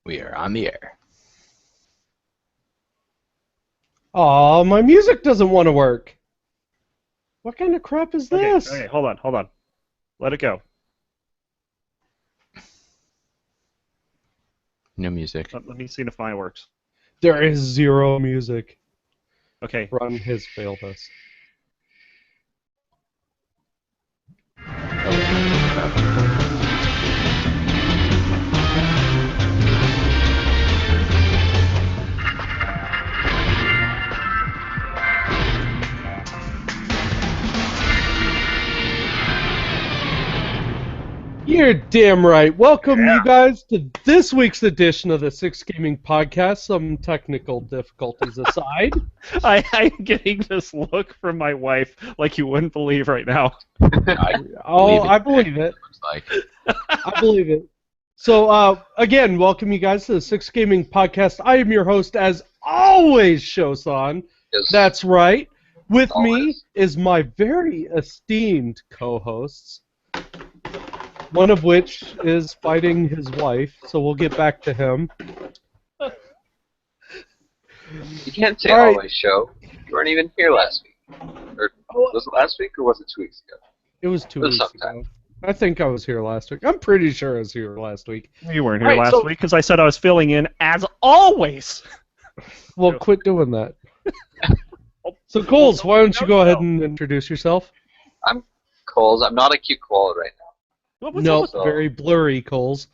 We are on the air. Aw, my music doesn't want to work. What kind of crap is this? Okay, hold on. Let it go. No music. Let me see if mine works. There is zero music. Okay. Ron has failed us. You're damn right. Welcome, you guys, to this week's edition of the Six Gaming Podcast. Some technical difficulties aside. I'm getting this look from my wife like you wouldn't believe right now. I believe it. I believe it. So, again, welcome you guys to the Six Gaming Podcast. I am your host, as always, Shosan. Yes. That's right. With me Always. is my very esteemed co-hosts, one of which is fighting his wife, so we'll get back to him. You can't say All right. always, show. You weren't even here last week. Or was it last week or was it 2 weeks ago? It was 2 It was weeks sometime. ago. I think I was here last week. I'm pretty sure I was here last week. You weren't here All right, last so- week because I said I was filling in as always. Well, quit doing that. So, Coles, why don't you go ahead and introduce yourself? I'm Coles. I'm not a cute koala right now. What's No, up with- very blurry, Coles.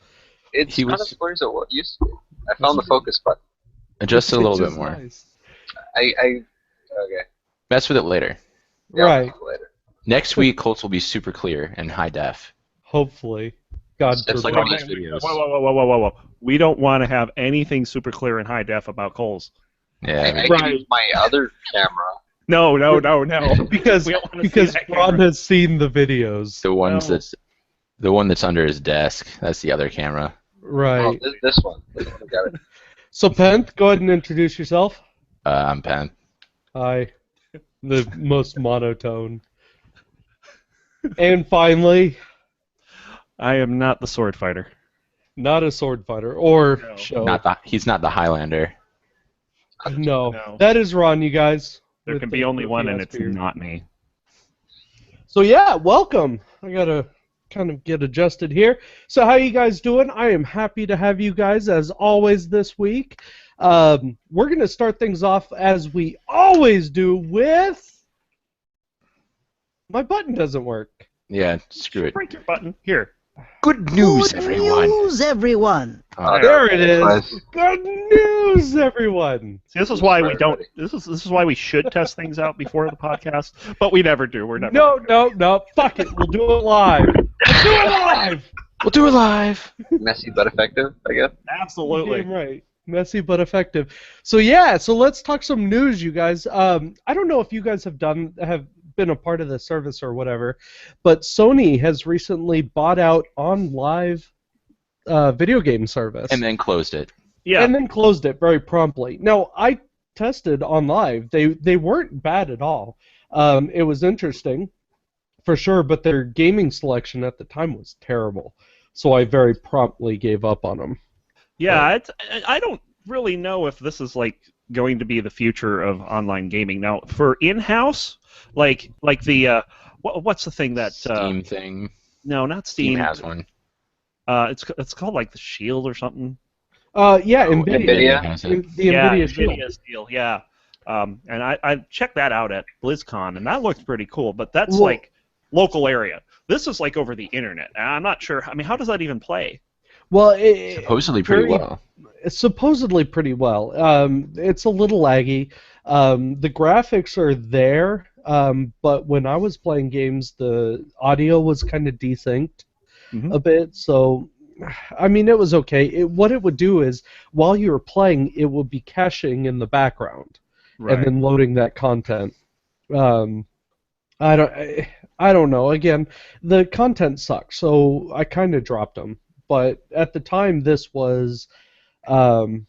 It's He not was- as blurry as it used to be. I found the focus button. Adjust it a little It's bit just more. nice. Okay. Mess with it later. Yeah, Right. Later. Next week, Colts will be super clear and high def. Hopefully. God It's like forbid. all these videos. Whoa. We don't want to have anything super clear and high def about Coles. Yeah. I we- Right. can use my other camera. No. Because We don't wanna see because that Ron camera. has seen the videos. the ones No. the one that's under his desk. That's the other camera. Right. Oh, this one. This one. Got it. So, Penth, go ahead and introduce yourself. I'm Penn. Hi. The most monotone. And finally, I am not the sword fighter. not a sword fighter or No. show. He's not the Highlander. No. No. That is Ron, you guys. There with can the be only goofy one, and ass it's beard. not me. So yeah, welcome. I gotta kind of get adjusted here. So how you guys doing? I am happy to have you guys as always this week. We're gonna start things off as we always do with. My button doesn't work. Yeah, screw it. Break your button. Here. Good news, Good everyone. news, everyone. Oh, There it is. Nice. Good news, everyone. See, this is why we Sorry, don't. buddy. This is why we should test things out before the podcast, but we never do. We're never. No. Fuck it. We'll do it live. We'll do it live. we'll do it live. Messy but effective, I guess. Absolutely. Damn right. Messy but effective. So yeah, so let's talk some news, you guys. I don't know if you guys have been a part of the service or whatever, but Sony has recently bought out On Live video game service And then closed it. Yeah. and then closed it very promptly. Now I tested On Live. They weren't bad at all. It was interesting, for sure, but their gaming selection at the time was terrible. So I very promptly gave up on them. Yeah, I don't really know if this is like going to be the future of online gaming. Now, for in-house, like the what's the thing that Steam thing. no, not Steam Steam. has one. It's called like the Shield or something. Yeah, Oh, Nvidia. Nvidia. has it. The yeah, Nvidia Shield. Nvidia Shield. Yeah. And I checked that out at BlizzCon, and that looked pretty cool. But that's Well- like local area. This is like over the internet. And I'm not sure. I mean, how does that even play? Well, Supposedly pretty very- well. it's supposedly pretty well. It's a little laggy. The graphics are there, but when I was playing games, the audio was kind of desynced Mhm. a bit. So, I mean, it was okay. What it would do is, while you were playing, it would be caching in the background and then loading that content. I don't know. Again, the content sucks, so I kind of dropped them. But at the time, this was, which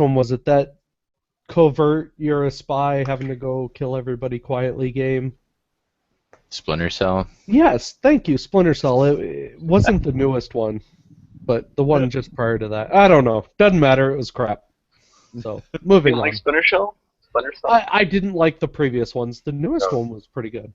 one was it? That covert, you're a spy, having to go kill everybody quietly game. Splinter Cell. Yes, thank you, Splinter Cell. It wasn't the newest one. but the one just prior to that, I don't know. Doesn't matter. It was crap. So moving You on. like Splinter Cell? Splinter Cell? I didn't like the previous ones. The newest one was pretty good.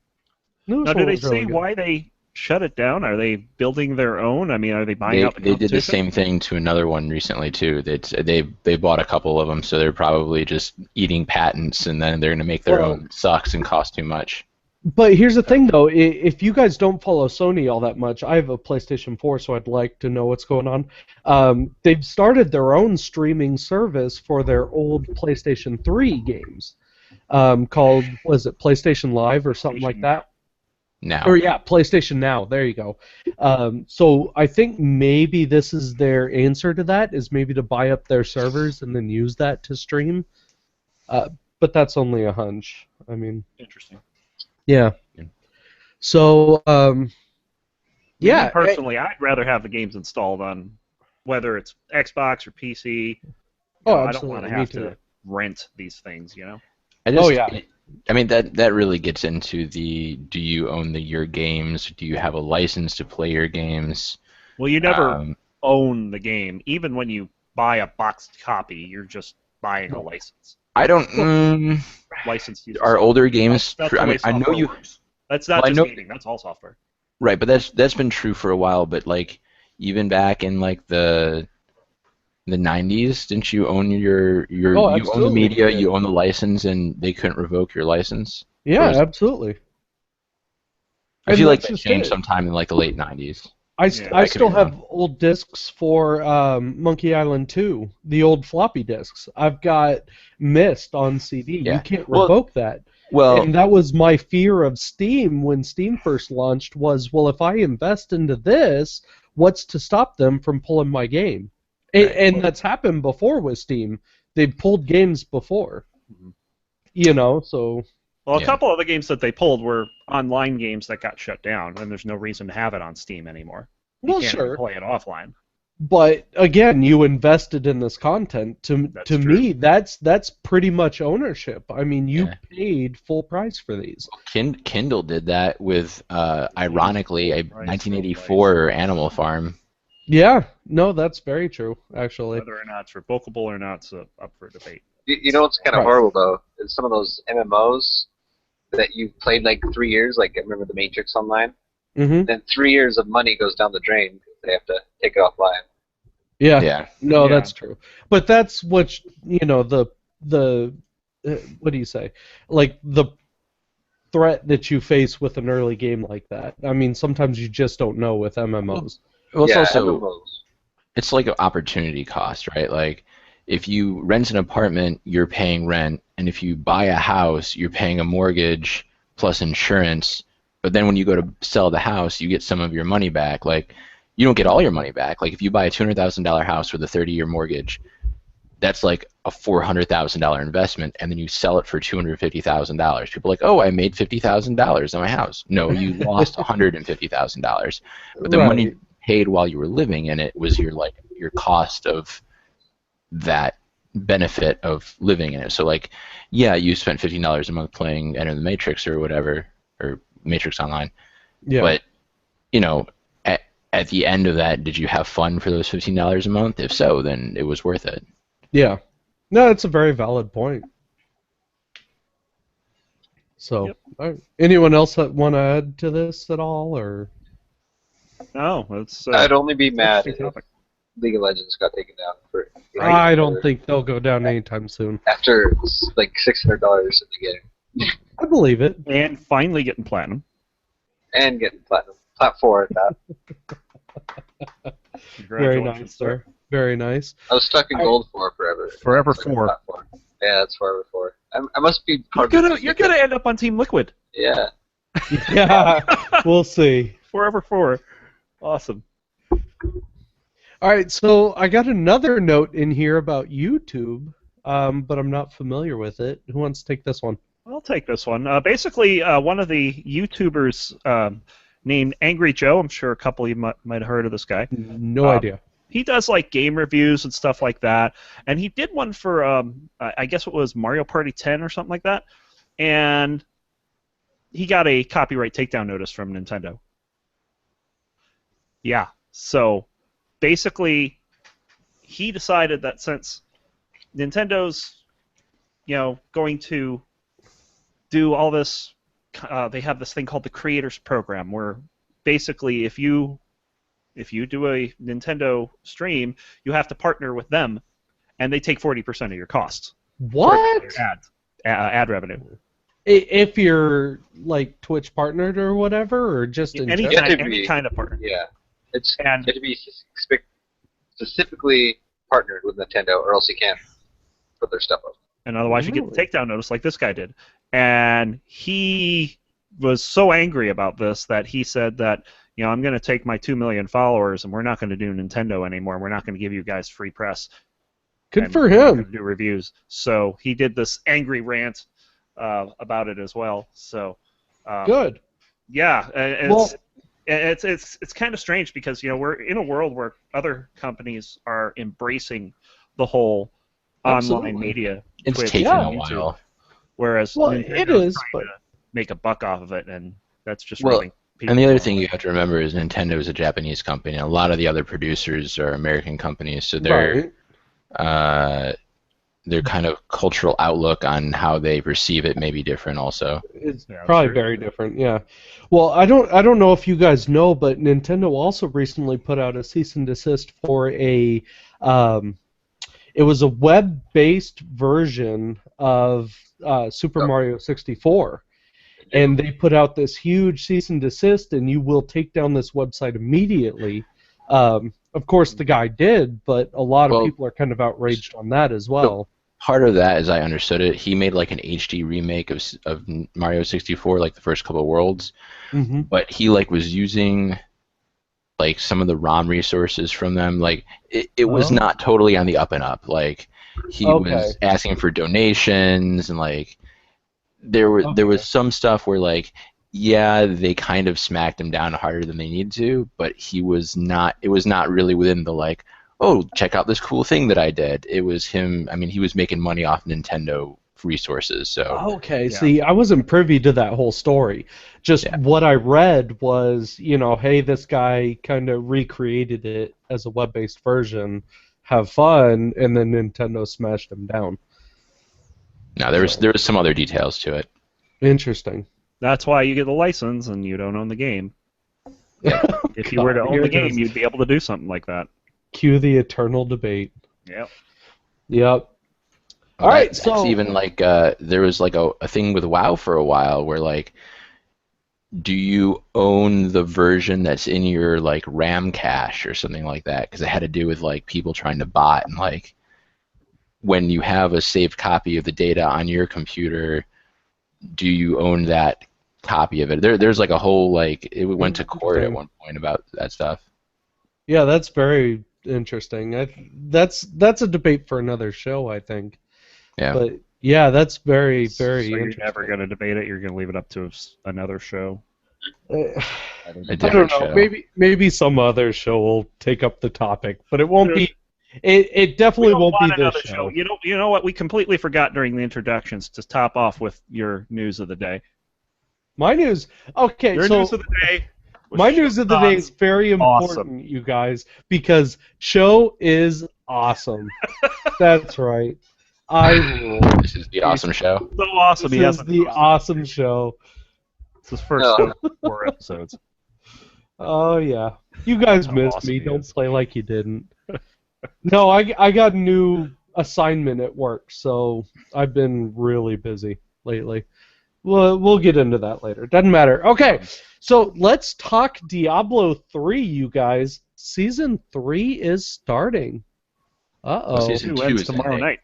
Now, Newest do one they was really say good. why they shut it down? Are they building their own? I mean, are they buying out the They did the competition? same thing to another one recently too. They bought a couple of them, so they're probably just eating patents, and then they're going to make their Well- own. It sucks and costs too much. But here's the thing, though. If you guys don't follow Sony all that much, I have a PlayStation 4, so I'd like to know what's going on. They've started their own streaming service for their old PlayStation 3 games, called, was it PlayStation Live or something like that? Now, Or yeah, PlayStation Now. There you go. So I think maybe this is their answer to that, is maybe to buy up their servers and then use that to stream. But that's only a hunch. I mean, Interesting. yeah. So, yeah. Me personally, I'd rather have the games installed on whether it's Xbox or PC. Oh, I don't want absolutely. to Me have too. to rent these things, you know? Oh, yeah. I mean that really gets into the do you own your games? Do you have a license to play your games? Well, you never Um, own the game. Even when you buy a boxed copy, you're just buying a license. I don't. License use. Are older games? That's true? the I way mean, I know software you. works. That's not Well, I just know- gaming. That's all software. Right, but that's been true for a while. But like even back in like the 90s, didn't you own Oh, you own the absolutely. media, you own the license, and they couldn't revoke your license? Yeah, Or is- absolutely. I And feel like that's that just changed it. sometime in like the late 90s. I Yeah, I that could still be have wrong. old discs for Monkey Island 2, the old floppy discs. I've got Myst on CD. You Yeah. can't Well- revoke that. Well, And that was my fear of Steam when Steam first launched was, well, if I invest into this, what's to stop them from pulling my game? Right. And that's happened before with Steam. They've pulled games before. Mhm. You know, so... Well, a Yeah. couple of the games that they pulled were online games that got shut down, and there's no reason to have it on Steam anymore. You Well, can't sure. play it offline. But again, you invested in this content. To That's to true. me, that's pretty much ownership. I mean, you Yeah. paid full price for these. Kindle did that with, ironically, a Price, 1984 Animal Farm. Yeah, no, that's very true. Actually, Whether or not it's revocable or not, it's up for debate. You know what's kind of Right. horrible though? Is some of those MMOs that you played like 3 years, like I remember the Matrix Online. hmm Then 3 years of money goes down the drain because they have to take it offline. yeah, Yeah. no, Yeah. that's true. But that's what the what do you say? Like the threat that you face with an early game like that. I mean, sometimes you just don't know with MMOs. Well, it's yeah, also MMOs. it's like an opportunity cost, right? Like if you rent an apartment, you're paying rent, and if you buy a house, you're paying a mortgage plus insurance. But then when you go to sell the house, you get some of your money back. Like you don't get all your money back. Like if you buy a $200,000 house with a 30-year mortgage, that's like a $400,000 investment, and then you sell it for $250,000. People are like, oh, I made $50,000 on my house. No, you lost $150,000. But the money Right. paid while you were living in it was your cost of that benefit of living in it. So like, yeah, you spent $15 a month playing Enter the Matrix or whatever, or Matrix Online. Yeah. But at the end of that, did you have fun for those $15 a month? If so, then it was worth it. Yeah. No, it's a very valid point. So, Yep. all right. Anyone else that want to add to this at all, or? No, it's. I'd only be mad interesting if topic. League of Legends got taken down for I don't think they'll go down anytime soon. after like $600 in the game I believe it. And finally getting platinum. and getting platinum. Plat 4 at that. Very Congratulations, nice, sir. Very nice. I was stuck in gold 4 forever. Forever Stuck in 4. Plat 4. Yeah, that's Forever 4. I must be You're part of gonna the you're gonna end up on Team Liquid. Yeah. Yeah, we'll see. Forever 4. Awesome. All right, so I got another note in here about YouTube, but I'm not familiar with it. Who wants to take this one? I'll take this one. Basically, one of the YouTubers named Angry Joe. I'm sure a couple of you might have heard of this guy. No idea. He does like game reviews and stuff like that. And he did one for I guess it was Mario Party 10 or something like that. And he got a copyright takedown notice from Nintendo. Yeah. So basically, he decided that since Nintendo's, going to do all this, they have this thing called the Creators Program, where basically if you do a Nintendo stream, you have to partner with them, and they take 40% of your costs. What? Ad revenue. If you're like Twitch partnered or whatever, or just in Any general? kind of partner. Yeah. You And have to be specifically partnered with Nintendo, or else you can't put their stuff up. and otherwise you get the takedown notice like this guy did. And he was so angry about this that he said that, I'm going to take my 2 million followers and we're not going to do Nintendo anymore. We're not going to give you guys free press. Good for We're not him. gonna do reviews. So he did this angry rant about it as well. So Good. yeah, and Well- it's kind of strange because we're in a world where other companies are embracing the whole Absolutely. online media. It's Twitch, taken Yeah. a while. Whereas Well, Nintendo's it is, trying but to make a buck off of it, and that's just Well, rubbing people And the other wrong. thing you have to remember is Nintendo is a Japanese company, and a lot of the other producers are American companies, so right. their kind of cultural outlook on how they perceive it may be different also. It's Yeah, probably true. very different, yeah. Well, I don't know if you guys know, but Nintendo also recently put out a cease and desist for it was a web-based version of Super Mario 64. And they put out this huge cease and desist, and you will take down this website immediately. Of course, the guy did, but a lot of Well, people are kind of outraged on that as well. Part of that, as I understood it, he made like an HD remake of Mario 64, like the first couple of worlds, Mm-hmm. but he like was using like some of the ROM resources from them. Like it was Oh. not totally on the up and up. Like he Okay. was asking for donations, and like there was some stuff where like yeah, they kind of smacked him down harder than they needed to, but it was not really within the like, oh, check out this cool thing that I did. It was him, I mean, he was making money off Nintendo resources, so Okay, Yeah. see, I wasn't privy to that whole story. Just Yeah. what I read was, hey, this guy kind of recreated it as a web-based version. Have fun, and then Nintendo smashed him down. no, there was some other details to it. Interesting. That's why you get the license and you don't own the game. If you were to God, own here the it game, is. you'd be able to do something like that. Cue the eternal debate. Yep. Yep. All right, That's so even like there was like a thing with WoW for a while where like, do you own the version that's in your like RAM cache or something like that? Because it had to do with like people trying to bot, and like when you have a saved copy of the data on your computer, do you own that copy of it? There's like a whole like it went to court at one point about that stuff. yeah, that's very interesting. That's a debate for another show, I think. Yeah. But yeah, that's very So very you're interesting. never going to debate it. You're going to leave it up to another show. Uh, A I don't different know. show. Maybe some other show will take up the topic, but it won't be. It definitely won't be this another show. You know what? We completely forgot during the introductions to top off with your news of the day. My news. Okay, Your so news of the day. was my news of the day is very important, awesome. you guys, because show is awesome. That's right. I rule. This is the awesome show. so awesome. This He is hasn't the posted. awesome show. It's his first No. 4 episodes. Oh yeah, you guys How missed awesome me. he Don't is. play like you didn't. No, I got a new assignment at work, so I've been really busy lately. We'll get into that later. Doesn't matter. Okay, so let's talk Diablo 3, you guys. Season 3 is starting. Uh-oh. Season Who 2 ends is tomorrow ending. night?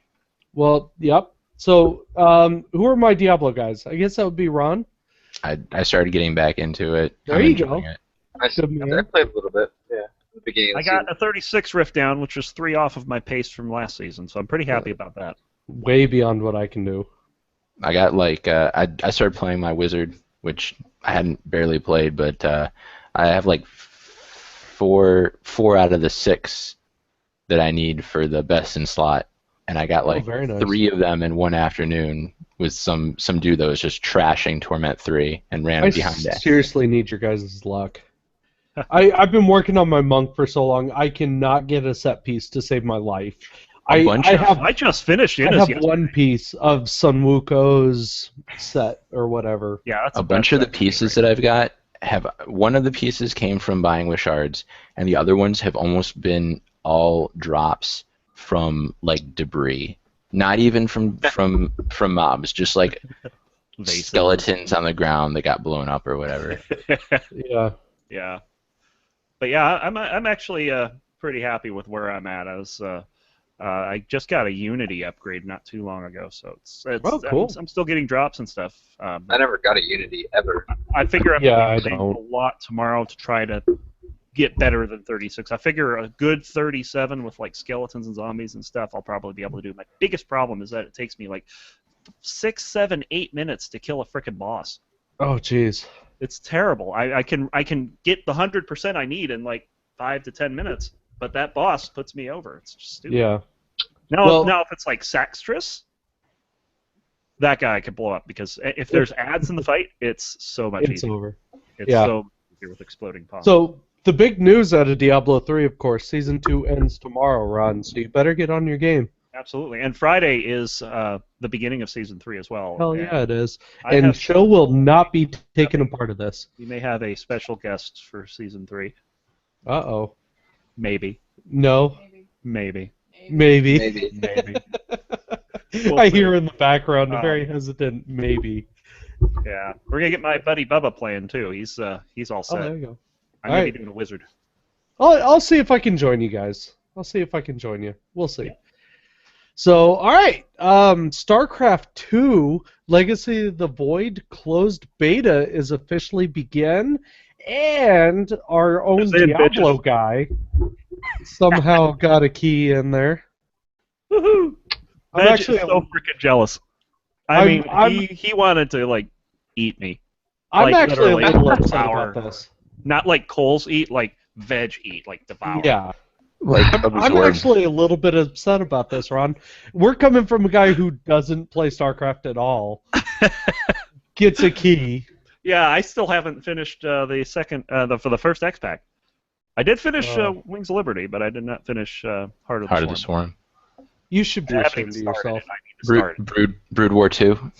Well, yep. So, who are my Diablo guys? I guess that would be Ron. I started getting back into it. There I'm you enjoying go. it. Good man. I played a little bit, yeah. At the beginning of I the got season. a 36 rift down, which was 3 off of my pace from last season, so I'm pretty happy about that. Way beyond what I can do. I got like I started playing my wizard, which I hadn't barely played, but I have like four out of the 6 that I need for the best in slot, and I got like very nice. 3 of them in one afternoon with some dude that was just trashing Torment 3 and ran I behind it. seriously need your guys' luck. I've been working on my monk for so long. I cannot get a set piece to save my life. A bunch I of- have I just finished I Innis have yesterday. one piece of Sun Wuko's set or whatever. Yeah, that's A bunch of the set. pieces that I've got have one of the pieces came from buying with shards, and the other ones have almost been all drops from like debris. Not even from mobs, just like Vases. skeletons on the ground that got blown up or whatever. Yeah. Yeah, but yeah, I'm actually pretty happy with where I'm at. I just got a Unity upgrade not too long ago, so it's Oh, cool. I'm still getting drops and stuff. I never got a Unity ever. I figure I'm Yeah, gonna I be playing don't. a lot tomorrow to try to get better than 36. I figure a good 37 with like skeletons and zombies and stuff, I'll probably be able to do. My biggest problem is that it takes me like 6, 7, 8 minutes to kill a frickin' boss. Oh, jeez. It's terrible. I can get the 100% I need in like 5 to 10 minutes, but that boss puts me over. It's just stupid. Yeah. Now, Well- if it's like Saxtrus, that guy could blow up because if there's ads in the fight, it's so much It's easier. over. It's yeah. so easier with exploding bombs. So the big news out of Diablo 3, of course, Season 2 ends tomorrow, Ron, so you better get on your game. Absolutely, and Friday is the beginning of Season 3 as well. Hell And yeah, it is. I And have- Show will not be taking a part of this. We may have a special guest for Season 3. Uh-oh. Maybe. No. Maybe. Maybe. Maybe. Maybe. I hear in the background a Um, very hesitant maybe. Yeah. We're going to get my buddy Bubba playing, too. He's all Oh, set. there you go. I'm going to alright. be doing a wizard. I'll see if I can join you guys. I'll see if I can join you. We'll see. So, all right. StarCraft 2 Legacy of the Void closed beta is officially begun, and our own Saying Diablo bitches. guy somehow got a key in there. Woohoo! I'm Veg actually is so freaking jealous. I I'm- mean, I'm- he wanted to, like, eat me. I'm like, actually a literally little upset devour. about this. Not like Coles eat, like veg eat, like devour. Yeah. Like I'm absorb. actually a little bit upset about this, Ron. We're coming from a guy who doesn't play StarCraft at all. Gets a key. Yeah, I still haven't finished the second, for the first X Pack. I did finish Oh. Wings of Liberty, but I did not finish Heart of the Heart of the Swarm. Swarm. You should be I haven't ashamed of even started yourself. it. I need to start it. Brood War 2.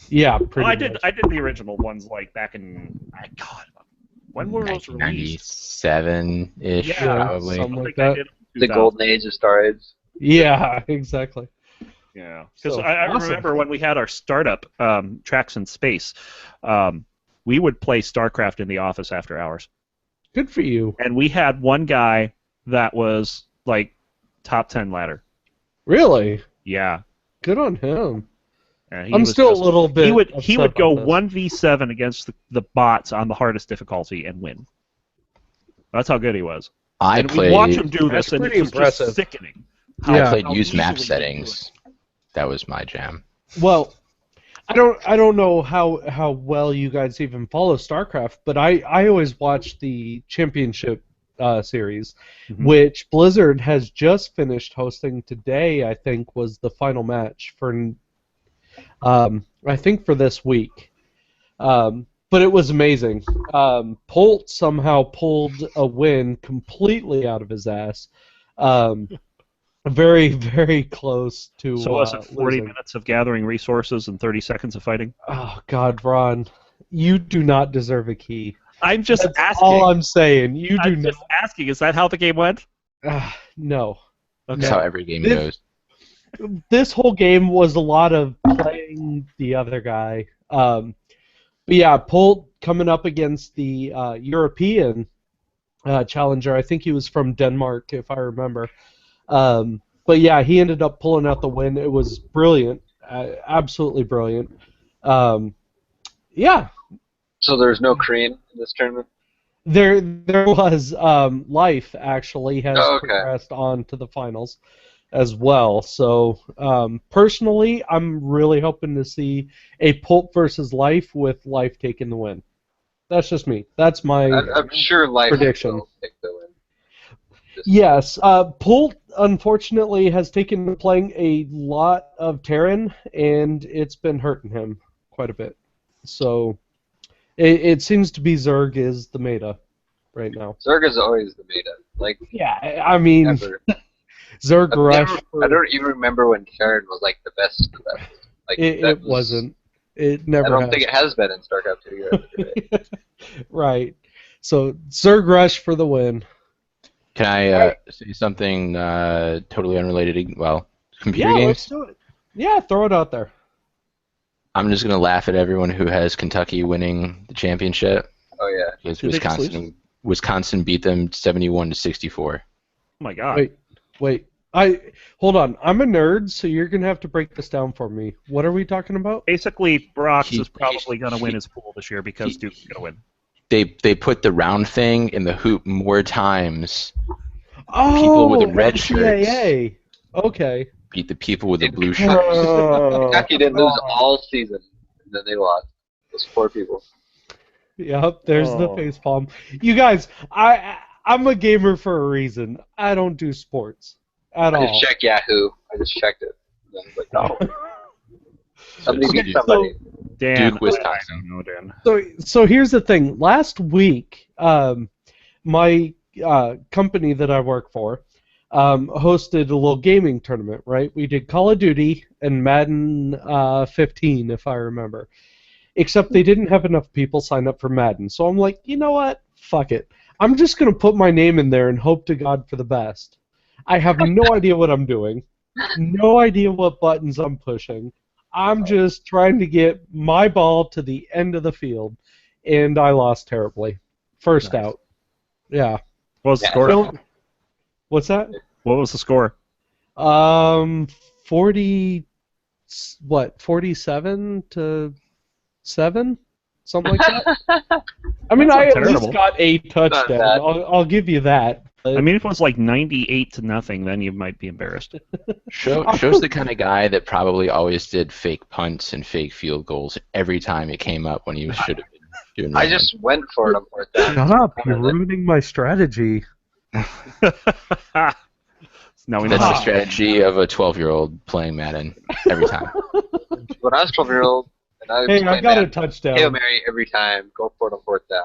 Yeah, Oh, pretty I did. much. I did the original ones like back in. God, when were those released? 1997-ish, Yeah, probably. something I like think I that. did in The 2000. golden age of Star Age. Yeah, exactly. Yeah, because So, I awesome. remember when we had our startup, Tracks in Space, we would play StarCraft in the office after hours, Good for you. and we had one guy that was like top 10 ladder. Really? Yeah, Good on him. and he I'm was still just- a little bit. He would upset go about this. 1v7 against the bots on the hardest difficulty and win. That's how good he was. I And we watch him played. do That's this, and pretty it's impressive. just sickening. I Yeah. played how use map easily he could do settings. That was my jam. Well, I don't know how well you guys even follow StarCraft, but I always watch the championship series, Mhm. which Blizzard has just finished hosting today. I think was the final match for, I think for this week. But it was amazing. Polt somehow pulled a win completely out of his ass. Very, very close to. So was it 40 losing. minutes of gathering resources and 30 seconds of fighting? Oh God, Ron, you do not deserve a key. I'm just That's asking. all I'm saying. You do I'm not. just asking. Is that how the game went? No. That's No. how every game This- goes. This whole game was a lot of playing the other guy. But yeah, Polt coming up against the European challenger. I think he was from Denmark, if I remember. But yeah, he ended up pulling out the win. It was brilliant, absolutely brilliant. Yeah, So there's no Korean in this tournament? there was Life actually has Oh, okay. progressed on to the finals as well. So personally, I'm really hoping to see a Pulp versus Life with Life taking the win. That's just me. That's my I'm sure Life Prediction. will take the win. Just- yes. Pult unfortunately has taken to playing a lot of Terran, and it's been hurting him quite a bit. So it seems to be Zerg is the meta. right now. Zerg is always the meta. Like, Yeah, I mean, ever. Zerg Rush. I don't even remember when Terran was like the best of the best. Like, It wasn't. It never. I don't has. think it has been in StarCraft 2 yet. Right. So Zerg Rush for the win. Can I say something totally unrelated? Well, computer Yeah, games. let's do it. Yeah, throw it out there. I'm just gonna laugh at everyone who has Kentucky winning the championship Oh yeah. because Did they just lose? Wisconsin beat them 71-64. Oh my god. Wait. Hold on. I'm a nerd, so you're gonna have to break this down for me. What are we talking about? Basically, Brox He- is probably going to win he- his pool this year because Duke's going to win. They put the round thing in the hoop more times. Oh, People with the red shirts. NCAA. Okay. Beat the people with the blue shirts. Kentucky didn't lose all season, and then they lost. Those poor people. Yep, there's the Oh. facepalm. You guys, I'm a gamer for a reason. I don't do sports at I all. just checked Yahoo. I just checked it. And I was like, no. Somebody Okay, beat somebody. Dan, Duke, Wisconsin. I don't know, Dan. So here's the thing. Last week, my company that I work for hosted a little gaming tournament. Right, we did Call of Duty and Madden 15, if I remember. Except they didn't have enough people sign up for Madden, so I'm like, you know what? Fuck it. I'm just gonna put my name in there and hope to God for the best. I have no idea what I'm doing, no idea what buttons I'm pushing. I'm just trying to get my ball to the end of the field, and I lost terribly. First Nice. out. Yeah. What was the Yeah. score? Don't- What's that? What was the score? 40. What? 47-7, something like that. I mean, That's I not at least terrible. got a touchdown. bad. I'll give you that. I mean, if it was like 98-0, then you might be embarrassed. Shows the kind of guy that probably always did fake punts and fake field goals every time it came up when he should have been doing I right. just went for it on fourth down. Shut up! You're ruining my strategy. Now we know That's how the to strategy of a 12-year-old playing Madden every time. When I was 12-year-old, and I was Hey, I playing got a Madden, touchdown. Hail Mary every time, go for it on fourth down.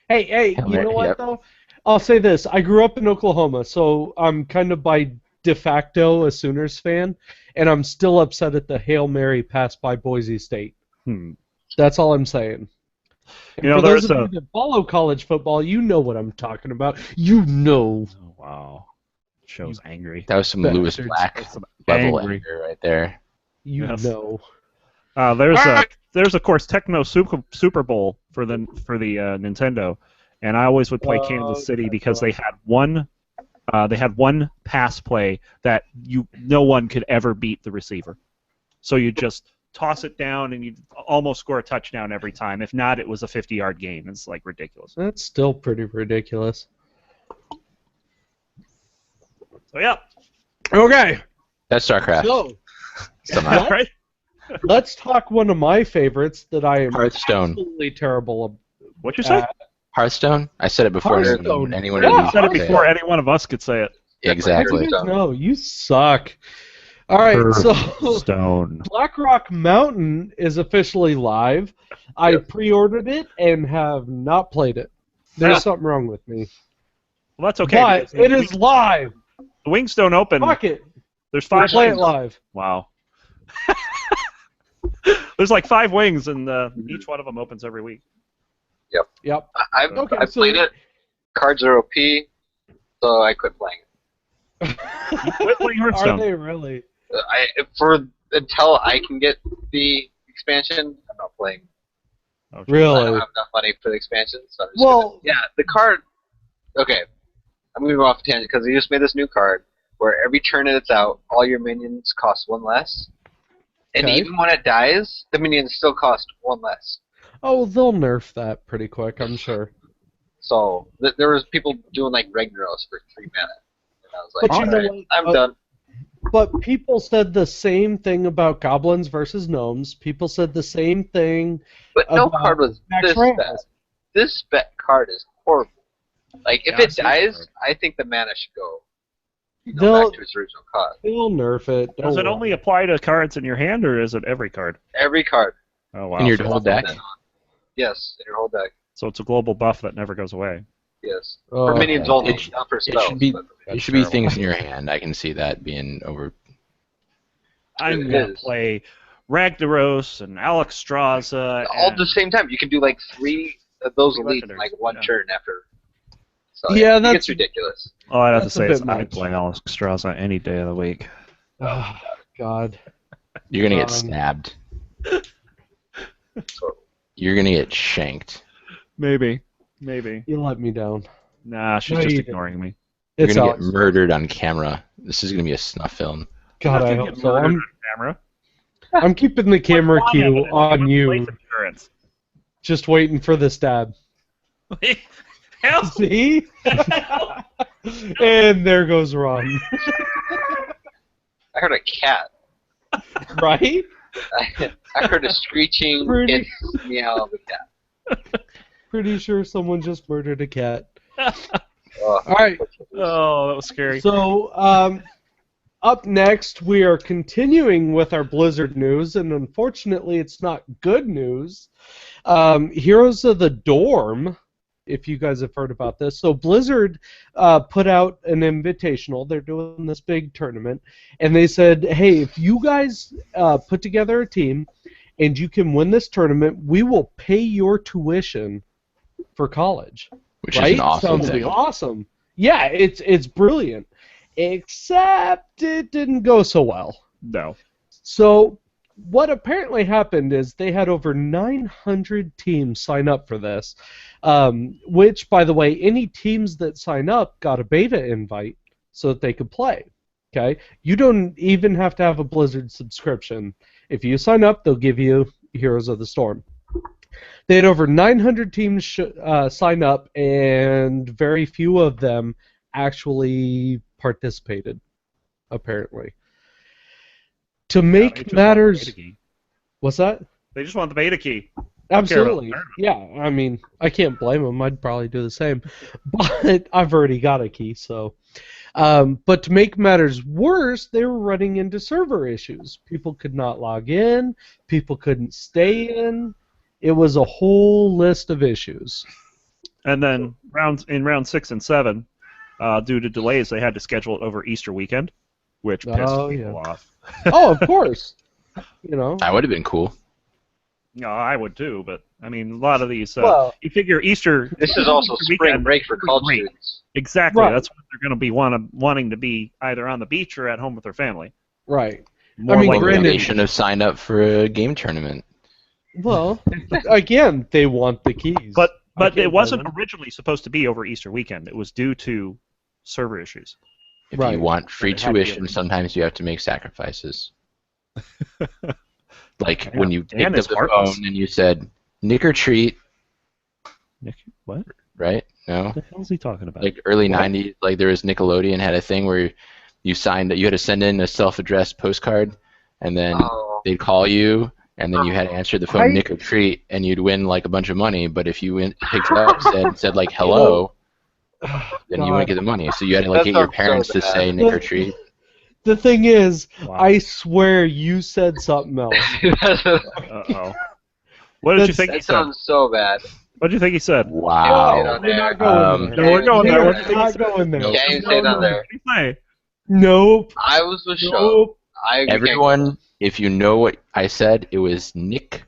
Hey, Hail you know Mary, what yep. though? I'll say this: I grew up in Oklahoma, so I'm kind of by de facto a Sooners fan, and I'm still upset at the Hail Mary pass by Boise State. That's all I'm saying. And You know, for those there's of you that follow college football, you know what I'm talking about. You know. Oh, wow. Show's angry. That was some Bastards. Lewis Black That's some level angry. anger right there. You Yes. know. There's of course Techno Super Bowl for the Nintendo, and I always would play Oh, Kansas City that's because right. they had one pass play that no one could ever beat the receiver. So you just toss it down and you almost score a touchdown every time. If not, it was a 50-yard gain. It's like ridiculous. That's still pretty ridiculous. So yeah, Okay, That's StarCraft. so Somehow. What? right. let's talk one of my favorites that I am Hearthstone. absolutely terrible What'd you say? at. Hearthstone? I said it before Hearthstone. anyone Yeah, really You said it said before any one of us could say it. Exactly. You guys know, you suck. All right, so Stone. Blackrock Mountain is officially live. I Yep. pre-ordered it and have not played it. There's something wrong with me. Well, that's okay. But because it is live. the wings don't open. Fuck it. There's We'll 5 play it wings. live. Wow. There's like 5 wings, and each one of them opens every week. Yep. I've Okay, so- played it. Cards are OP, so I quit playing it. You quit playing Are Hearthstone. they really? Until I can get the expansion, I'm not playing. Oh, I Really? don't have enough money for the expansion, so I'm just Well- gonna, yeah, the card. Okay, I'm moving off a tangent because they just made this new card where every turn that it's out, all your minions cost 1 less, and Okay. even when it dies, the minions still cost 1 less. Oh, they'll nerf that pretty quick, I'm sure. So there was people doing like Ragnaros for 3 mana, and I was like, But you know alright, what? I'm done. But people said the same thing about goblins versus gnomes. People said the same thing. But no about card was Max this Rams. bad. This card is horrible. Like, if Yeah, it I've seen dies, that I think the mana should go They'll- back to its original cost. They'll nerf it. Does it only apply to cards in your hand, or is it every card? Every card. Oh wow. In your so, whole deck? Yes, in your whole deck. so it's a global buff that never goes away. Yes. For minions only, not for It spells. should be. but- It should be things in your hand. I can see that being over. I'm It gonna is. play Ragnaros and Alexstrasza. All at and the same time. You can do like 3 of those Three elites in legendaries, like one yeah. turn after. So Yeah, it that's- gets ridiculous. Oh, I'd have to That's a say bit it's I'm much. playing Alexstrasza any day of the week. Oh, God. You're gonna get Um, stabbed. So, You're gonna get shanked. Maybe. You let me down. Nah, she's No, just you didn't. ignoring me. You're It's gonna Alex. get murdered on camera. This is gonna be a snuff film. God, I Nothing hope gets so. murdered on camera. I'm keeping the camera What's cue evidence? on What's you, life insurance? just waiting for the stab. Hell, See? And there goes Ron. I heard a cat. Right? I heard a screeching Pretty- and meow of a cat. Pretty sure someone just murdered a cat. Oh, All right. oh, that was scary. So, up next, we are continuing with our Blizzard news, and unfortunately, it's not good news. Heroes of the Dorm, if you guys have heard about this. So, Blizzard put out an invitational. They're doing this big tournament, and they said, hey, if you guys put together a team and you can win this tournament, we will pay your tuition for college. Which Right? is an awesome Sounds thing. awesome. Yeah, it's brilliant. Except it didn't go so well. No. So what apparently happened is they had over 900 teams sign up for this, which, by the way, any teams that sign up got a beta invite so that they could play. Okay, you don't even have to have a Blizzard subscription. If you sign up, they'll give you Heroes of the Storm. They had over 900 teams sign up, and very few of them actually participated, apparently. To They make just want the matters... beta key. What's that? They just want the beta key. Absolutely. care about Yeah, I mean, I can't blame them. I'd probably do the same. But I've already got a key, so... but to make matters worse, they were running into server issues. People could not log in. People couldn't stay in. It was a whole list of issues. And then in round 6 and 7, due to delays, they had to schedule it over Easter weekend, which pissed Oh, people yeah. off. Oh, of course. You know. That would have been cool. No, I would too, but I mean, a lot of these. Well- you figure Easter. This is also Easter spring weekend break for would be college great. students. Exactly. Right. That's when they're going to be wanting to be either on the beach or at home with their family. Right. More mean, likely- granted- They should have signed up for a game tournament. Well, again, they want the keys. But I it can't wasn't blame them. originally supposed to be over Easter weekend. It was due to server issues. If Right. you want free It had to be tuition, a- sometimes you have to make sacrifices. Like Yeah, when you Dan picked is up the heartless. phone and you said, "Nick or treat," Nick, what? right? No. What the hell is he talking about? Like early What? '90s, like there was Nickelodeon had a thing where you had to send in a self-addressed postcard, and then Oh, they'd call you, and then you had to answer the phone, I- Nick or treat, and you'd win like a bunch of money. But if you picked it up, said like hello, then you wouldn't get the money. So you had to like That get your sounds so parents to bad. say Nick or treat. The thing is, Wow. I swear you said something else. Uh-oh. What did you That's- think he that said? sounds so bad. What did you think he said? Wow. Yeah, We're not going there. No, we're going there. What do you We're think not going there. Nope. Can't even say that there. What did he say? Nope. I was with show. Nope. Everyone, if you know what I said, it was Nick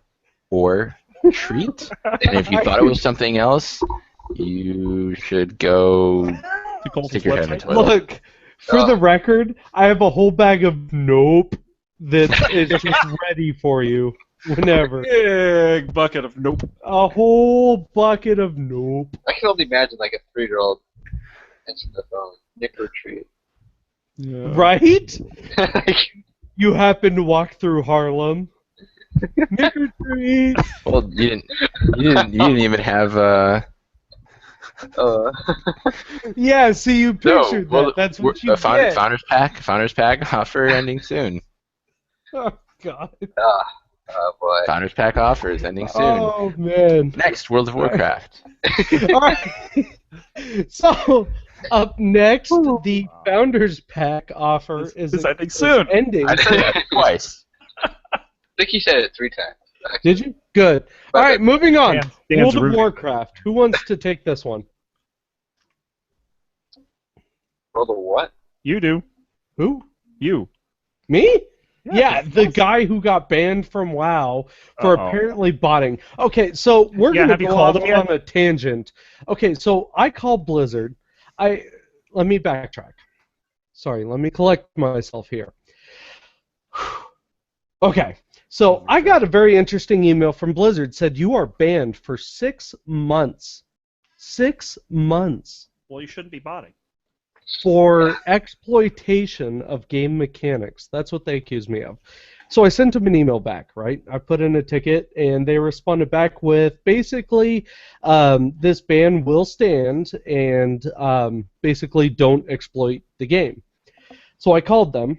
or treat. And if you thought it was something else, you should go To Colton's stick your head in the website? toilet. Look, for the record, I have a whole bag of nope that is just ready for you whenever. Big bucket of nope. A whole bucket of nope. I can only imagine like a 3-year-old answering the phone. Nick or treat. Yeah. Right? You happen to walk through Harlem. Nick or treat. Well, you didn't even have Yeah, see, you pictured well, that. That's what you founders get. founders pack offer ending soon. Oh, God. Oh boy. Founders pack offer is ending soon. Oh, man. Next, World of Warcraft. All right. So, up next, the Founders Pack offer It's ending soon. ending. I said that twice. I think he said it 3 times. Did you? Good. All right, moving on. Dan's World of rooting. Warcraft. Who wants to take this one? World of what? You do. Who? You. Me? Yeah, that's the awesome. guy who got banned from WoW for Uh-oh. apparently botting. Okay, so we're Yeah, gonna have you go called off him yet? on a tangent. Okay, so I called Blizzard. Let me backtrack. Sorry, let me collect myself here. Okay, so I got a very interesting email from Blizzard. Said you are banned for 6 months. 6 months Well, you shouldn't be botting. for exploitation of game mechanics. That's what they accused me of. So I sent them an email back, right? I put in a ticket, and they responded back with basically, this ban will stand, and basically don't exploit the game. So I called them.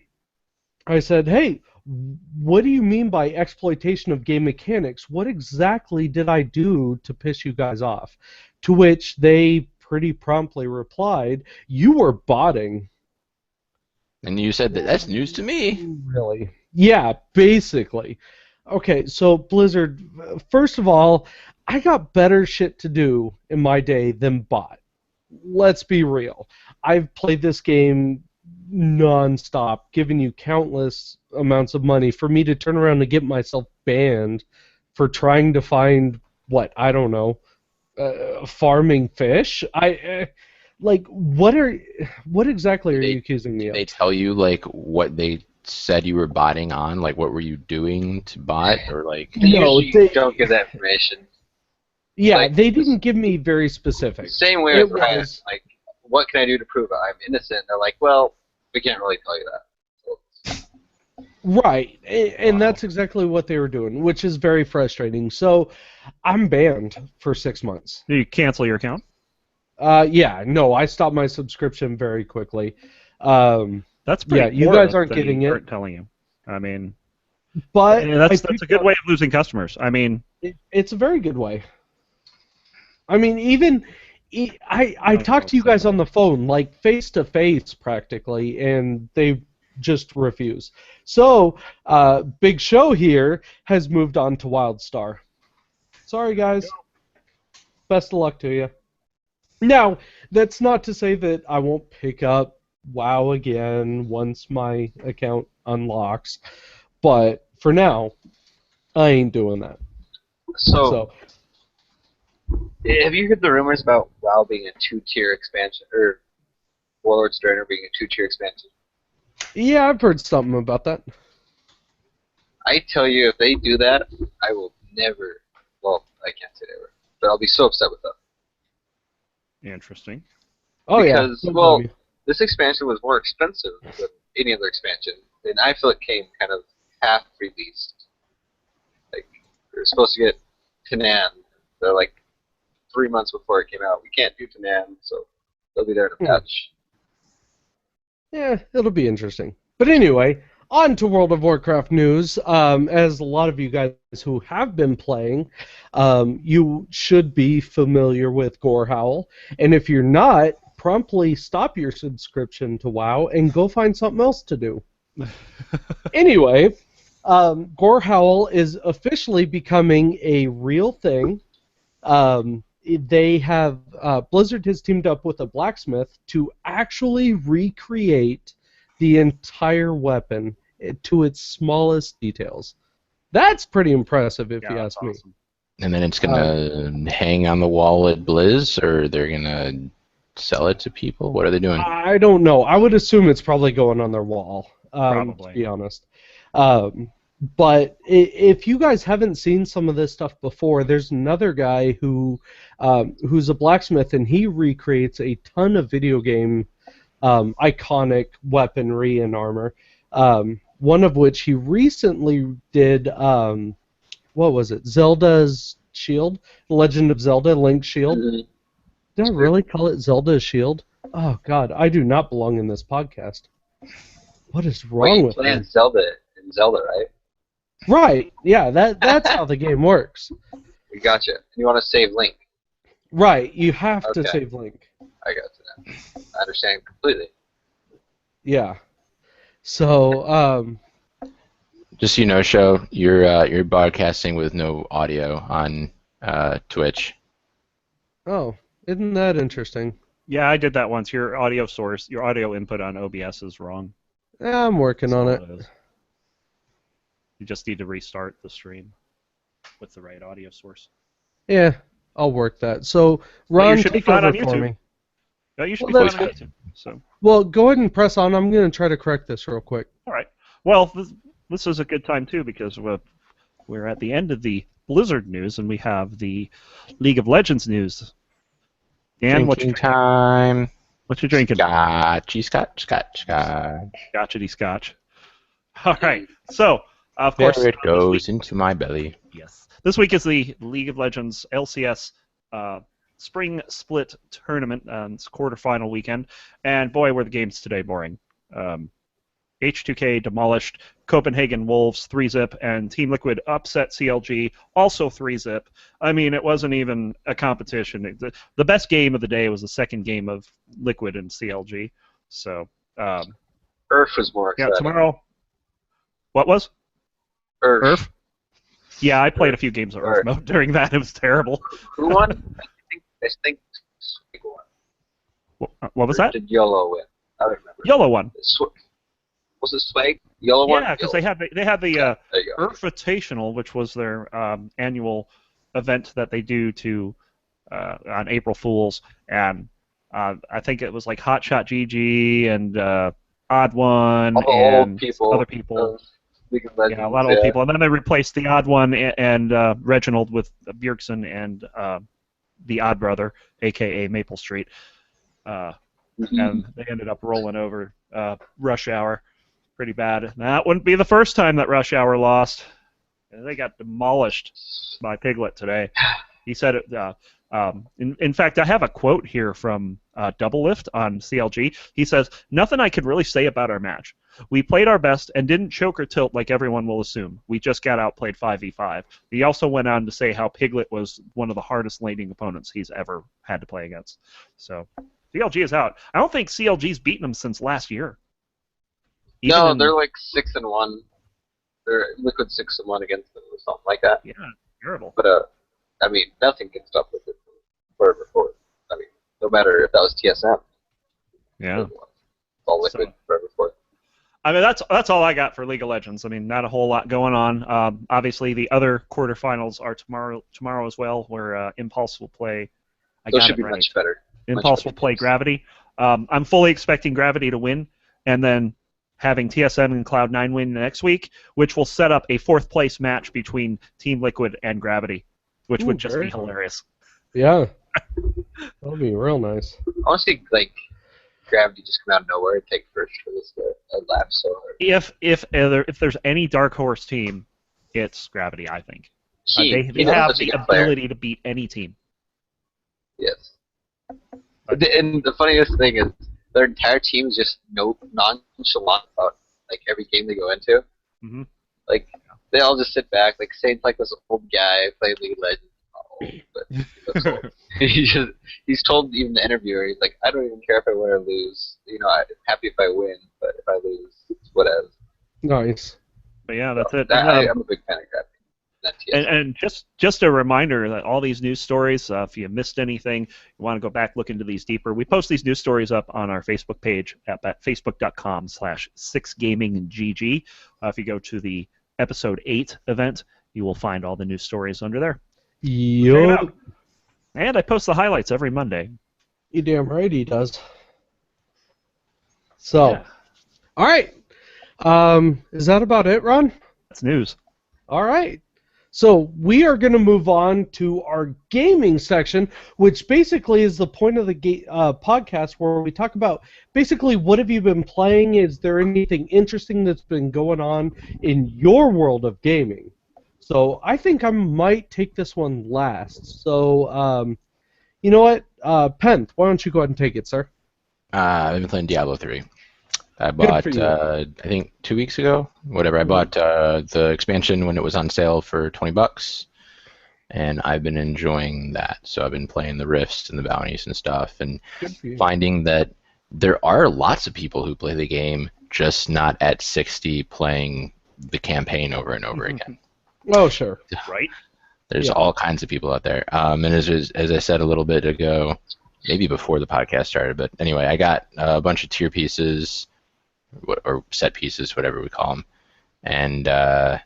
I said, hey, what do you mean by exploitation of game mechanics? What exactly did I do to piss you guys off? To which they pretty promptly replied, you were botting. And you said that's news to me. Really? Yeah, basically. Okay, so Blizzard, first of all, I got better shit to do in my day than bot. Let's be real. I've played this game non-stop, giving you countless amounts of money for me to turn around and get myself banned for trying to find, what, I don't know, farming fish? What exactly are you accusing me Did of? they tell you like what they said you were botting on? Like what were you doing to bot or like? They No, usually don't give that information. Yeah, Like, they didn't give me very specific. Same way It with Riot. was- Like, what can I do to prove I'm innocent? They're like, well, we can't really tell you that. So, Right, and Wow. that's exactly what they were doing, which is very frustrating. So, I'm banned for 6 months. Do you cancel your account? Yeah, no, I stopped my subscription very quickly. That's pretty. Yeah, you poor guys that aren't they getting it. aren't telling you. I mean, But that's I a good way of losing customers. I mean, It's a very good way. I mean, even I talked to you guys on the phone, like face to face, practically, and they just refuse. So, Big Show here has moved on to WildStar. Sorry, guys. Best of luck to you. Now, that's not to say that I won't pick up WoW again once my account unlocks, but for now, I ain't doing that. so, have you heard the rumors about WoW being a 2-tier expansion, or Warlords Draenor being a 2-tier expansion? Yeah, I've heard something about that. I tell you, if they do that, I will never. Well, I can't say never, but I'll be so upset with them. interesting. Oh Because, yeah. well, this expansion was more expensive than any other expansion, and I feel it came kind of half released. Like, we were supposed to get Tanan, they're like 3 months before it came out. We can't do Tanan, so they'll be there in a patch. Yeah, it'll be interesting. But anyway, on to World of Warcraft news. As a lot of you guys who have been playing, you should be familiar with Gorehowl. And if you're not, promptly stop your subscription to WoW and go find something else to do. Anyway, Gorehowl is officially becoming a real thing. They have Blizzard has teamed up with a blacksmith to actually recreate the entire weapon to its smallest details. That's pretty impressive, if you ask me. Awesome. And then it's gonna hang on the wall at Blizz, or they're gonna sell it to people. What are they doing? I don't know. I would assume it's probably going on their wall. Probably. To be honest. But if you guys haven't seen some of this stuff before, there's another guy who's a blacksmith, and he recreates a ton of video game iconic weaponry and armor. One of which he recently did. What was it? Zelda's Shield, The Legend of Zelda: Link's Shield. Mhm. Did I really call it Zelda's Shield? Oh God, I do not belong in this podcast. What is Well, wrong you with playing me? Zelda in Zelda, right? Right, yeah, that's how the game works. We gotcha. You want to save Link. Right, you have to Okay. save Link. I got you now. I understand completely. Yeah. So, Just so you know, Show, you're broadcasting with no audio on Twitch. oh, isn't that interesting? Yeah, I did that once. Your audio input on OBS is wrong. I'm working on it. That's all it is. You just need to restart the stream with the right audio source. Yeah, I'll work that. So, Well, you Ron, should be take fine over on for YouTube. me. No, you should Well, be that's fine on YouTube. So, Well, go ahead and press on. I'm going to try to correct this real quick. all right. Well, this is a good time too because we're at the end of the Blizzard news and we have the League of Legends news. Dan, Drinking time. what you drinking? Scotchy, scotch. Scotchity scotch. All right. So, of There course, it goes into my belly. yes. This week is the League of Legends LCS Spring Split Tournament. It's quarterfinal weekend, and boy, were the games today boring. H2K demolished Copenhagen Wolves 3-zip, and Team Liquid upset CLG also 3-zip. I mean, it wasn't even a competition. The best game of the day was the second game of Liquid and CLG. So, Earth was more yeah, exciting. tomorrow. What was? Earth. Earth? Yeah, I played a few games of Earth Earth. mode during that. It was terrible. Who won? I think Swig won. What was Or that? Did Yellow win? I don't remember. Yellow one. Was it Swag? Yellow one? Yeah, because they had the There you go. Earthvitational, which was their annual event that they do to on April Fools, and I think it was like Hotshot GG and Odd One All the and old people. other people. of League of Legends. Yeah, a lot of old people, and then they replaced the Odd One and Reginald with Bjergsen and the Odd Brother, aka Maple Street, Mhm. and they ended up rolling over Rush Hour pretty bad. That wouldn't be the first time that Rush Hour lost. They got demolished by Piglet today. He said it. In fact, I have a quote here from Double Lift on CLG. He says, "Nothing I could really say about our match. We played our best and didn't choke or tilt like everyone will assume. We just got outplayed 5v5. He also went on to say how Piglet was one of the hardest laning opponents he's ever had to play against. So CLG is out. I don't think CLG's beaten them since last year. Even No, in- they're like 6-1. They're Liquid 6-1 against them or something like that. yeah, terrible. But I mean, nothing can stop Liquid from forever forward. I mean, no matter if that was TSM. Yeah. It's all Liquid So- forever forward. I mean, that's all I got for League of Legends. I mean, not a whole lot going on. Obviously, the other quarterfinals are tomorrow as well, where Impulse will play. I Those got should it be right. much better. Impulse will better play teams. Gravity. I'm fully expecting Gravity to win, and then having TSM and Cloud9 win next week, which will set up a fourth place match between Team Liquid and Gravity, which would just be very cool. hilarious. Yeah. That'll be real nice. I want to see like Gravity just come out of nowhere and take first for this. I laugh so hard. If there's any dark horse team, it's Gravity. I think they He's have such a the good player. ability to beat any team. Yes. And the funniest thing is their entire team is just nonchalant about like every game they go into. hmm Like they all just sit back. Like Saint's like this old guy playing League of Legends. Not old, but he looks old. He's told even the interviewer, he's like, I don't even care if I win or lose. You know, I'm happy if I win, but if I lose, it's whatever. Nice. But yeah, that's it. I'm a big fan of Gravity. Not TSM. And just a reminder that all these news stories, if you missed anything, you want to go back, look into these deeper, we post these news stories up on our Facebook page at facebook.com/6gaminggg. If you go to the episode 8 event, you will find all the news stories under there. Check it Yo. out. And I post the highlights every Monday. You damn right he does. So, Yeah, all right. Is that about it, Ron? that's news. All right. So we are going to move on to our gaming section, which basically is the point of the podcast where we talk about basically what have you been playing? Is there anything interesting that's been going on in your world of gaming? So I think I might take this one last. So, you know what? Penth, why don't you go ahead and take it, sir? I've been playing Diablo 3. I Good bought, for you. I think 2 weeks ago, whatever. I bought the expansion when it was on sale for $20, and I've been enjoying that. So I've been playing the rifts and the bounties and stuff, and Good for you. finding that there are lots of people who play the game, just not at 60 playing the campaign over and over again. Oh, sure. Right? There's Yeah. all kinds of people out there. And as I said a little bit ago, maybe before the podcast started. But anyway, I got a bunch of tier pieces, or set pieces, whatever we call them, and on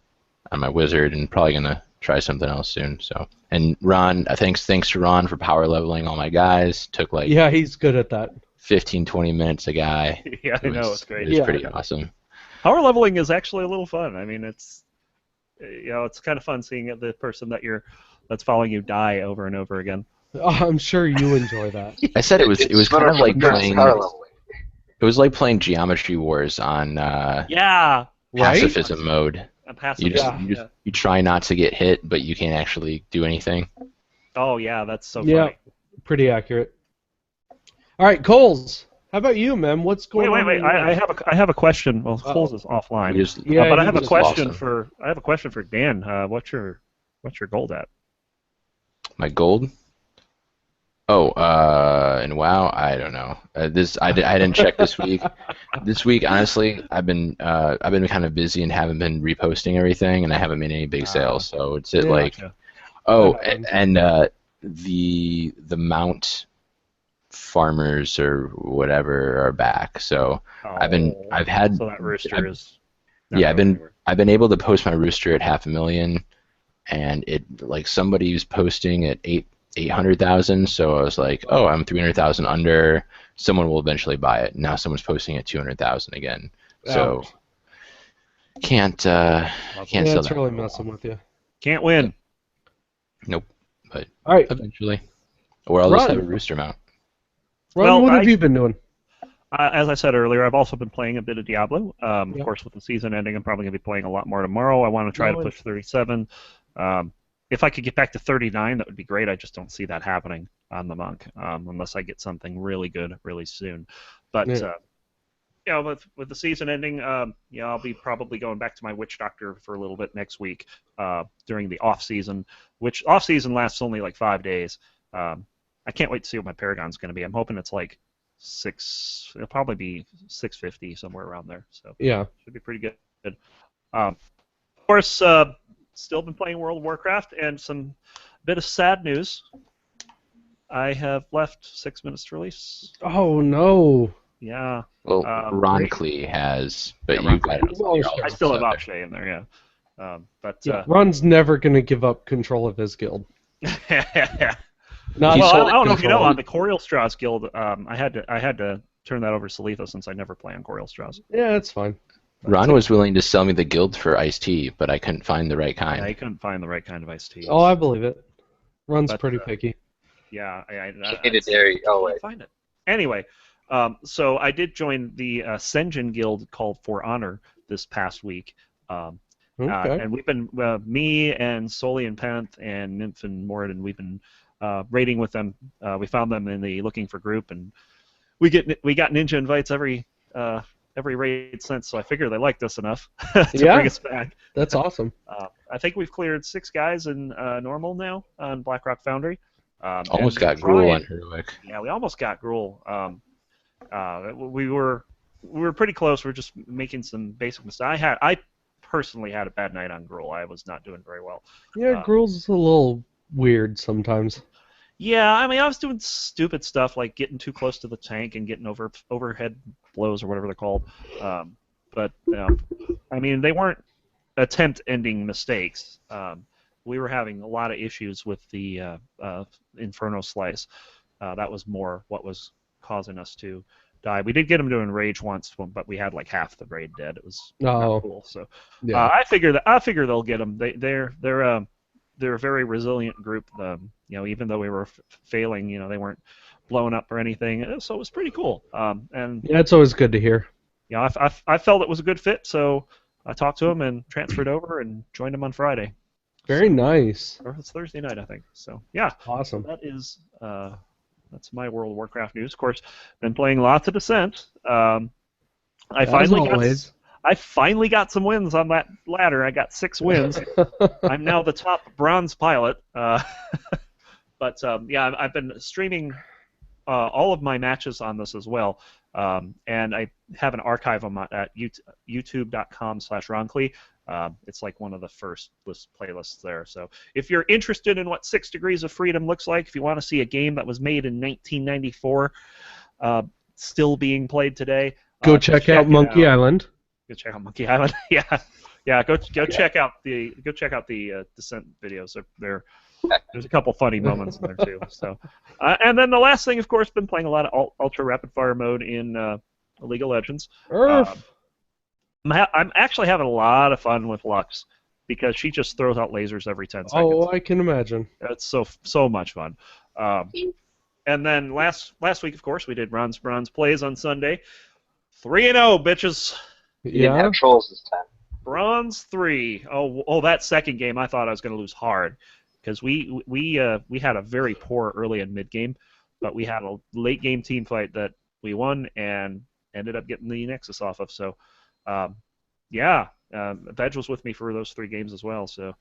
my wizard, and probably gonna try something else soon. So, and Ron, thanks to Ron for power leveling all my guys. Took like Yeah, he's good at that. 15, 20 minutes a guy. Yeah, I know, it's great. It was Yeah. pretty awesome. Power leveling is actually a little fun. I mean, it's it's kind of fun seeing the person that's following you die over and over again. Oh, I'm sure you enjoy that. I said it was kind of like playing. power leveling. It was like playing Geometry Wars on Yeah, Right? pacifism mode. and passive. You try not to get hit, but you can't actually do anything. Oh yeah, that's so Yeah. funny. Pretty accurate. All right, Coles. How about you, man? What's going on? Wait. in your life? I have a question. Well, Uh-oh. Coles is offline. We just- Yeah, but I he have a just question lost for Dan. What's your gold at? My gold? Oh, and WoW, I don't know. I didn't check this week. This week, honestly, I've been kind of busy and haven't been reposting everything, and I haven't made any big sales. So it's Yeah. like, Gotcha. oh, That happens. and the mount farmers or whatever are back. So I've had So that rooster is. yeah, not going anywhere. I've been able to post my rooster at 500,000, and it like somebody's posting at 800,000. So I was like, oh, I'm 300,000 under. Someone will eventually buy it. Now someone's posting at 200,000 again. So Ouch. can't Yeah, sell it's that. really messing with you. Can't win. Nope. But All right, eventually, or I'll just Ron. have a rooster mount. Ron, Well, what have I- you been doing? As I said earlier, I've also been playing a bit of Diablo. Of Yep. course, with the season ending, I'm probably going to be playing a lot more tomorrow. I want to try to Really? push 37. If I could get back to 39, that would be great. I just don't see that happening on the monk unless I get something really good really soon. But Yeah. with the season ending, I'll be probably going back to my witch doctor for a little bit next week during the off season, which off season lasts only like 5 days. I can't wait to see what my Paragon's going to be. I'm hoping it's like it'll probably be 650 somewhere around there. So Yeah. should be pretty good. Of course, still been playing World of Warcraft, and some bit of sad news. I have left 6 Minutes to Release. Oh no. Yeah, Well, Ron great. Klee has, but Yeah, you've Ron got Klee has. you're all I still have set Akshay in there. Yeah, but Yeah, Ron's never gonna give up control of his guild. Not He well, sold I don't know if you know, control. on the Coriel Strauss Guild, I had to turn that over to Salitha since I never play on Coriel Strauss. Yeah, it's fine. Ron was willing to sell me the guild for iced tea, but I couldn't find the right Yeah, kind. I couldn't find the right kind of iced tea. Oh, I believe it. Ron's But, pretty picky. Yeah, I Hated dairy. Oh, can't wait. find it. Anyway, so I did join the Senjin Guild called For Honor this past week. Okay. And we've been, me and Soli and Penth and Nymph and Moradin, we've been raiding with them. We found them in the Looking for group, and we got ninja invites every raid since, so I figure they liked us enough to Yeah. bring us back. That's awesome. I think we've cleared 6 guys in normal now on Blackrock Foundry. Almost and got we're Gruel trying- on heroic. Yeah, we almost got Gruel. We were pretty close. We're just making some basic mistakes. I personally had a bad night on Gruel. I was not doing very well. Yeah, Gruel's a little weird sometimes. Yeah, I mean, I was doing stupid stuff like getting too close to the tank and getting overhead blows or whatever they're called. But I mean, they weren't attempt-ending mistakes. We were having a lot of issues with the Inferno Slice. That was more what was causing us to die. We did get them to enrage once, but we had like half the raid dead. It was Oh. not cool. So Yeah. I figure they'll get them. They're a very resilient group. Even though we were failing, they weren't blowing up or anything. So it was pretty cool. And Yeah, it's always good to hear. I felt it was a good fit, so I talked to him and transferred over and joined him on Friday. Very nice. Or it's Thursday night, I think. So yeah, Awesome. that is that's my World of Warcraft news. Of course, been playing lots of Descent. I As finally got some wins on that ladder. I got 6 wins. I'm now the top bronze pilot. But I've been streaming all of my matches on this as well. And I have an archive of them at youtube.com/Ronkly. It's like one of the first playlists there. So if you're interested in what 6 Degrees of Freedom looks like, if you want to see a game that was made in 1994, still being played today, Go check out Monkey Island. Go check out Monkey Island. Yeah. Go check out the Descent videos. There's a couple funny moments in there too. So, and then the last thing, of course, been playing a lot of ultra rapid fire mode in League of Legends. I'm actually having a lot of fun with Lux because she just throws out lasers every 10 seconds. Oh, I can imagine. It's so much fun. And then last week, of course, we did Bronze Plays on Sunday. 3-0, bitches. You didn't have trolls this time. Bronze 3. Oh, that second game, I thought I was going to lose hard because we had a very poor early and mid game, but we had a late game team fight that we won and ended up getting the Nexus off of. So, Veg was with me for those 3 games as well. So,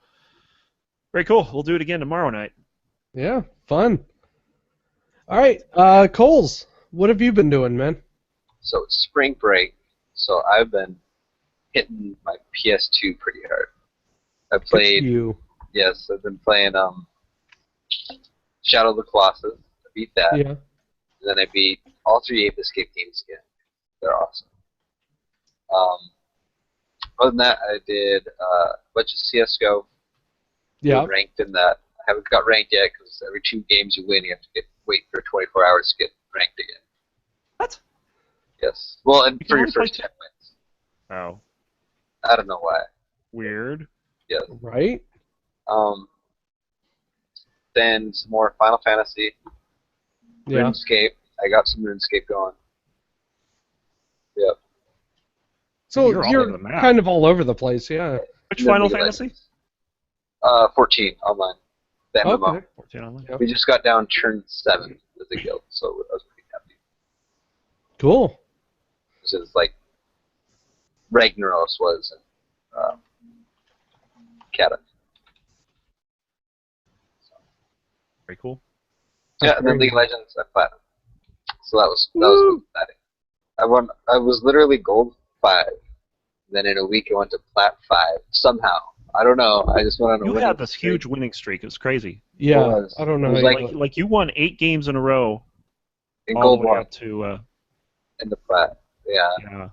very cool. We'll do it again tomorrow night. Yeah, fun. All right, Coles, what have you been doing, man? So it's spring break, so I've been hitting my PS2 pretty hard. I played. Yes, I've been playing Shadow of the Colossus. I beat that. Yeah. And then I beat all 3 Ape Escape games again. They're awesome. Other than that, I did a bunch of CS:GO. Yeah. Ranked in that. I haven't got ranked yet because every 2 games you win, you have to wait for 24 hours to get ranked again. What? Yes. Well, and for your first 10 wins. Oh. I don't know why. Weird. Yes. Right? Then some more Final Fantasy. Yeah. RuneScape. I got some RuneScape going. Yep. So You're all over the map. kind of all over the place, yeah. Which Final Fantasy? 14 online. The MMO. Okay. 14 online. Yep. We just got down turn 7 as a guild, so I was pretty happy. Cool. This is like Ragnaros was and Kata. Very cool. Yeah, and then League of Legends I platinum. So that was exciting. I was literally gold 5. Then in a week I went to plat 5 somehow. I don't know. I just went on a You winning had this streak. huge winning streak. It was crazy. Yeah, I don't know. It was how you like- Like you won 8 games in a row. in all gold the way 1 up to in the plat. Yeah. yeah.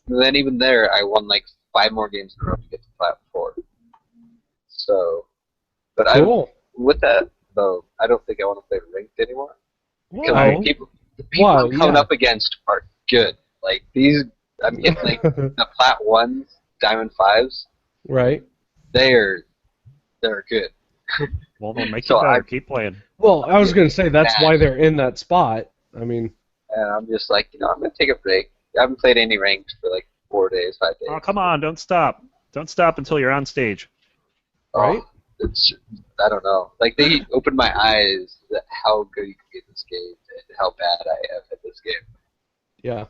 And then even there, I won like 5 more games in a row to get to plat 4. So, but Cool. with that though, I don't think I want to play ranked anymore. Because Why? the people I'm coming yeah. up against are good. Like these, I'm getting like the plat 1s, diamond 5s. Right. They're good. Well, they'll make So you better. I- Keep playing. Well, I was going to say that's Yeah. why they're in that spot. I mean, And I'm just like, I'm gonna take a break. I haven't played any ranked for like 4 days, 5 days. Oh, come on! Don't stop! Don't stop until you're on stage. right? It's, I don't know. Like they opened my eyes that how good you can be at this game and how bad I am at this game. Yeah.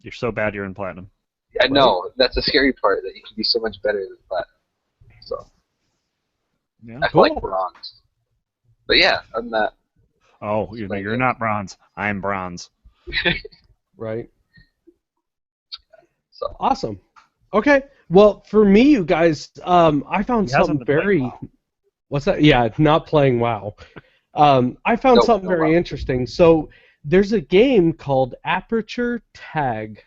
You're so bad you're in platinum. I know that's the scary part that you can be so much better than platinum. So Yeah. I feel like Cool. bronze. But yeah, other than that, Oh, you're not bronze. I'm bronze. Right. so Awesome. Okay. Well, for me, you guys, I found He hasn't something been playing very. WoW. What's that? Yeah, not playing WoW. I found Nope, something no very WoW. interesting. So there's a game called Aperture Tag.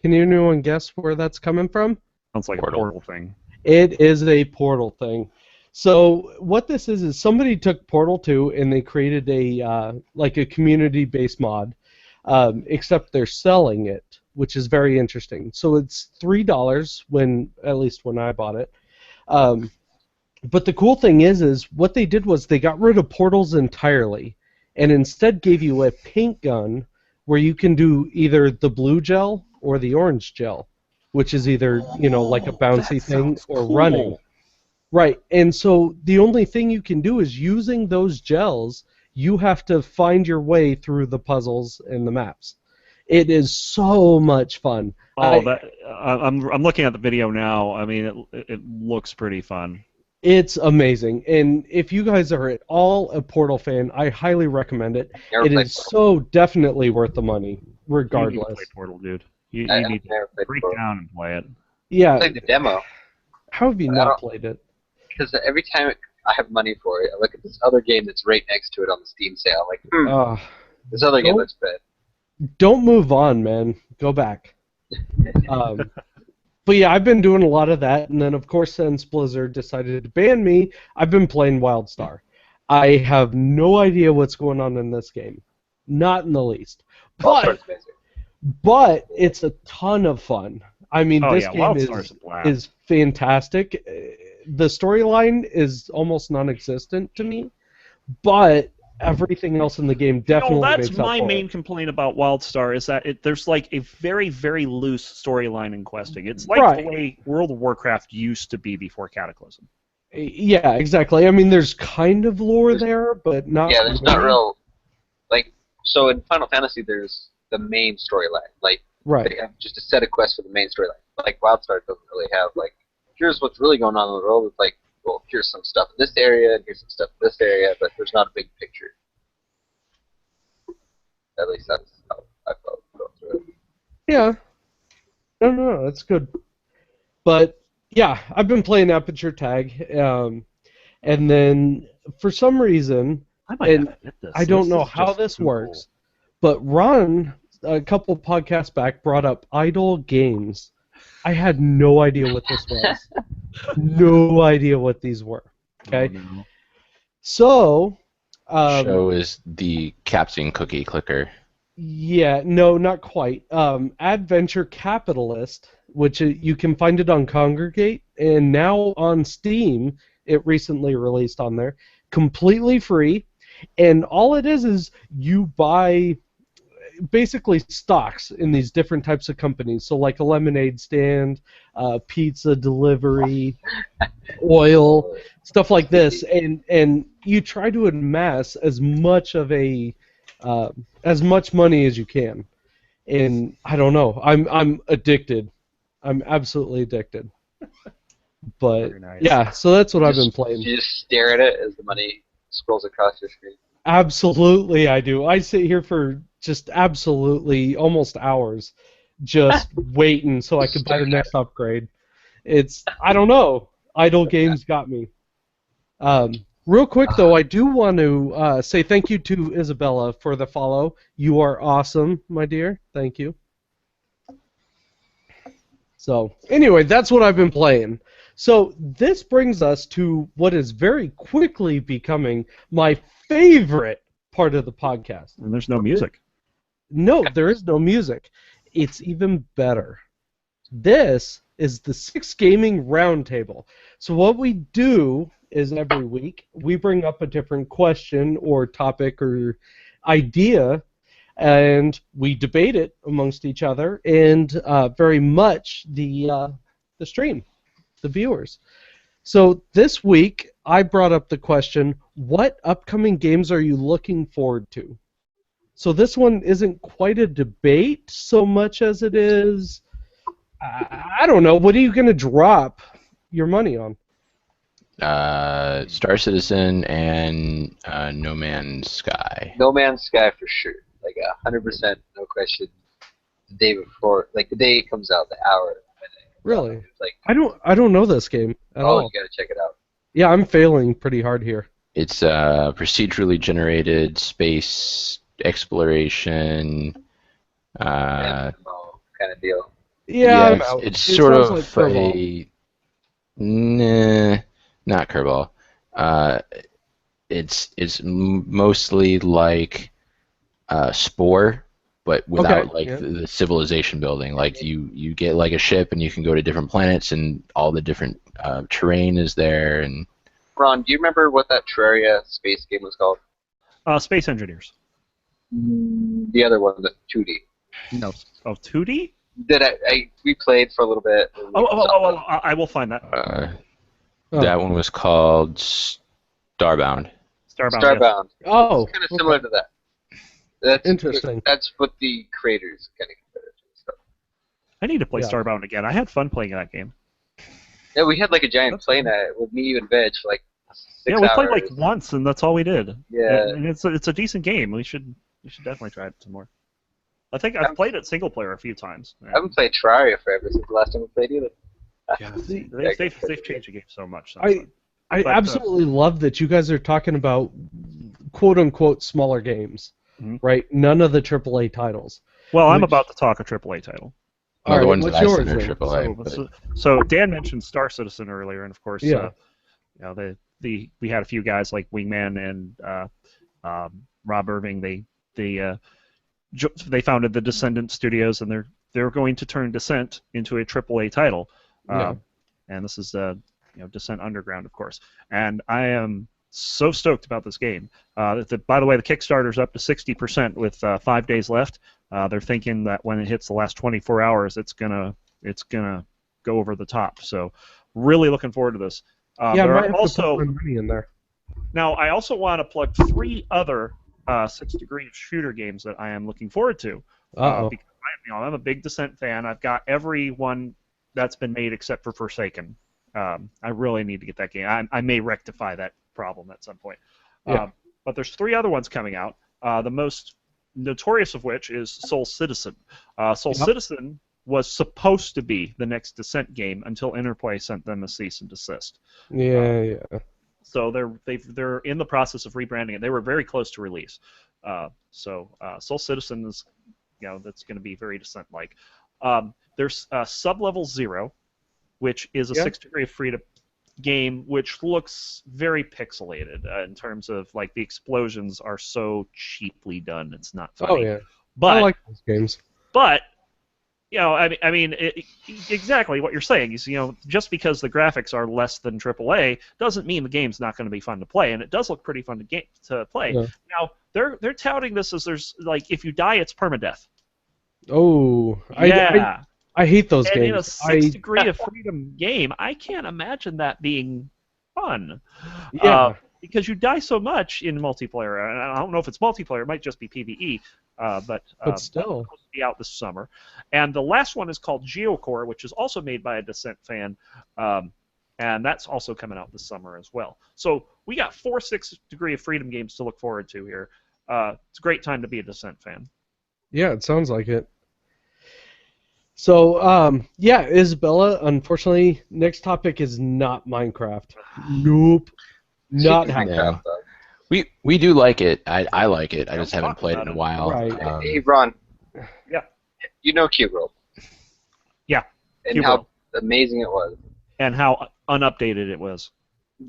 Can anyone guess where that's coming from? Sounds like Portal. a portal thing. It is a Portal thing. So what this is somebody took Portal 2 and they created a like a community-based mod, except they're selling it, which is very interesting. So it's $3 at least when I bought it. But the cool thing is what they did was they got rid of portals entirely, and instead gave you a paint gun where you can do either the blue gel or the orange gel, which is either like a bouncy That thing sounds or cool. running. Right, and so the only thing you can do is using those gels, you have to find your way through the puzzles and the maps. It is so much fun. I'm looking at the video now. I mean, it looks pretty fun. It's amazing, and if you guys are at all a Portal fan, I highly recommend it. never It played is Portal. so definitely worth the money, You need to regardless. play Portal, dude. You I need to never played break Portal. down and play it. Yeah, I played the demo. How have you I not don't- played it? Because every time I have money for it, I look at this other game that's right next to it on the Steam sale. I'm like, Uh, this other game don't- looks bad. don't move on, man. Go back. But yeah, I've been doing a lot of that, and then of course since Blizzard decided to ban me, I've been playing WildStar. I have no idea what's going on in this game. Not in the least. WildStar's amazing. But it's a ton of fun. I mean, Oh this yeah, game WildStar's a blast. is fantastic. The storyline is almost non-existent to me, but everything else in the game definitely that's makes up my for main it. complaint about WildStar is that there's like a very, very loose storyline in questing. It's like Right. the way World of Warcraft used to be before Cataclysm. Yeah, exactly. I mean, there's kind of lore there, but not. Yeah, there's not really. real. Like, so in Final Fantasy, there's the main storyline. Like, Right. they have just a set of quests for the main storyline. Like, WildStar doesn't really have, like, here's what's really going on in the world. It's like, well, here's some stuff in this area, and here's some stuff in this area, but there's not a big picture. At least that's how I felt going through it. Yeah. No, that's good. But yeah, I've been playing Aperture Tag, and then for some reason, I might And have to hit this. I don't This know is how just this too works, but Ron, a couple podcasts back, brought up Idle Games. I had no idea what this was. No idea what these were. cool. Okay. Oh, no. So, Show is the captain cookie clicker. yeah, no, not quite. Adventure Capitalist, which you can find it on Congregate, and now on Steam, it recently released on there, completely free, and all it is you buy basically stocks in these different types of companies. So like a lemonade stand, pizza delivery, oil, stuff like this, and you try to amass as much of a as much money as you can. And I don't know, I'm addicted. I'm absolutely addicted. But Very nice. yeah, so that's what I've been Just- playing. You just stare at it as the money scrolls across your screen. Absolutely, I do. I sit here for just absolutely almost hours, just waiting so I could buy the next upgrade. I don't know. Idle Games got me. Real quick though, I do want to say thank you to Isabella for the follow. You are awesome, my dear. Thank you. So anyway, that's what I've been playing. So this brings us to what is very quickly becoming my favorite part of the podcast. And there's no music. No, there is no music. It's even better. This is the Six Gaming Roundtable. So what we do is every week we bring up a different question or topic or idea, and we debate it amongst each other and very much the stream, the viewers. So this week I brought up the question, what upcoming games are you looking forward to? So this one isn't quite a debate so much as it is, I don't know, what are you going to drop your money on? Star Citizen and No Man's Sky. No Man's Sky for sure. Like 100%, no question. The day before, like the day it comes out, the hour. Really? It's like, I don't know this game at all. you gotta check it out. Yeah, I'm failing pretty hard here. It's procedurally generated space exploration. MMO kind of deal. Yeah, I'm it's, out. it's It sort sounds of like Kerbal. not Kerbal. It's mostly like Spore, but without Okay, like yeah. the civilization building. Like you get like a ship and you can go to different planets and all the different terrain is there and. Ron, do you remember what that Terraria space game was called? Space Engineers. The other one, the 2D. No. Oh, 2D? That we played for a little bit. I will find that. Oh. That one was called Starbound. Starbound. Starbound. Oh, It's kind of similar to that. That's Interesting. That's what the creators kind of consider. So. I need to play Yeah. Starbound again. I had fun playing that game. Yeah, we had like a giant That's play night with me, you, and Veg for like 6 Yeah, hours. we played like once, and that's all we did. Yeah. And it's a decent game. We should definitely try it some more. I think I've played it single player a few times. I haven't played Terraria forever since the last time we played either. Yeah, See, they've changed the game so much. Since I then. I But, absolutely love that you guys are talking about quote unquote smaller games, Mhm. right? None of the AAA titles. Well, I'm Which- about to talk a AAA title. Well, All the right, ones what's that I yours said are then? AAA. but- So Dan mentioned Star Citizen earlier, and of course, Yeah. you know, we had a few guys like Wingman and Rob Irving. They founded the Descendant Studios, and they're going to turn Descent into a AAA title. Yeah. And this is Descent Underground, of course. And I am so stoked about this game. By the way, the Kickstarter's up to 60% with 5 days left. They're thinking that when it hits the last 24 hours, it's gonna go over the top. So, really looking forward to this. Yeah, I there might are have also to put my money in there. now I also want to plug 3 other 6-degree shooter games that I am looking forward to. Uh-oh. Because I'm a big Descent fan. I've got every one that's been made except for Forsaken. I really need to get that game. I may rectify that problem at some point. Yeah. But there's 3 other ones coming out. The most notorious of which is Soul Citizen. Soul Yep. Citizen was supposed to be the next Descent game until Interplay sent them a cease and desist. Yeah. So they're in the process of rebranding it. They were very close to release. So Soul Citizen is, that's going to be very Descent-like. There's Sublevel Zero, which is a Yeah. 6-degree of freedom game, which looks very pixelated in terms of like the explosions are so cheaply done. It's not funny. Oh yeah. But I like those games. but exactly what you're saying is, just because the graphics are less than AAA doesn't mean the game's not going to be fun to play, and it does look pretty fun to play. Yeah. Now they're touting this as there's like if you die, it's permadeath. Oh, Yeah, I hate those and in a games. 6-degree of freedom game, I can't imagine that being fun. Yeah. Because you die so much in multiplayer, and I don't know if it's multiplayer, it might just be PvE, but still. it's supposed to be out this summer. And the last one is called Geocore, which is also made by a Descent fan, and that's also coming out this summer as well. So we got 4 6-degree of freedom games to look forward to here. It's a great time to be a Descent fan. Yeah, it sounds like it. So, yeah, Isabella, unfortunately, next topic is not Minecraft. Nope. Not Speaking of happening. Minecraft, Yeah. though. We do like it. I like it. I just haven't Talk played it about in a it. while. Right. Hey, Ron. Yeah. You know Cube World. Yeah, And Cube how World. amazing it was. And how unupdated it was.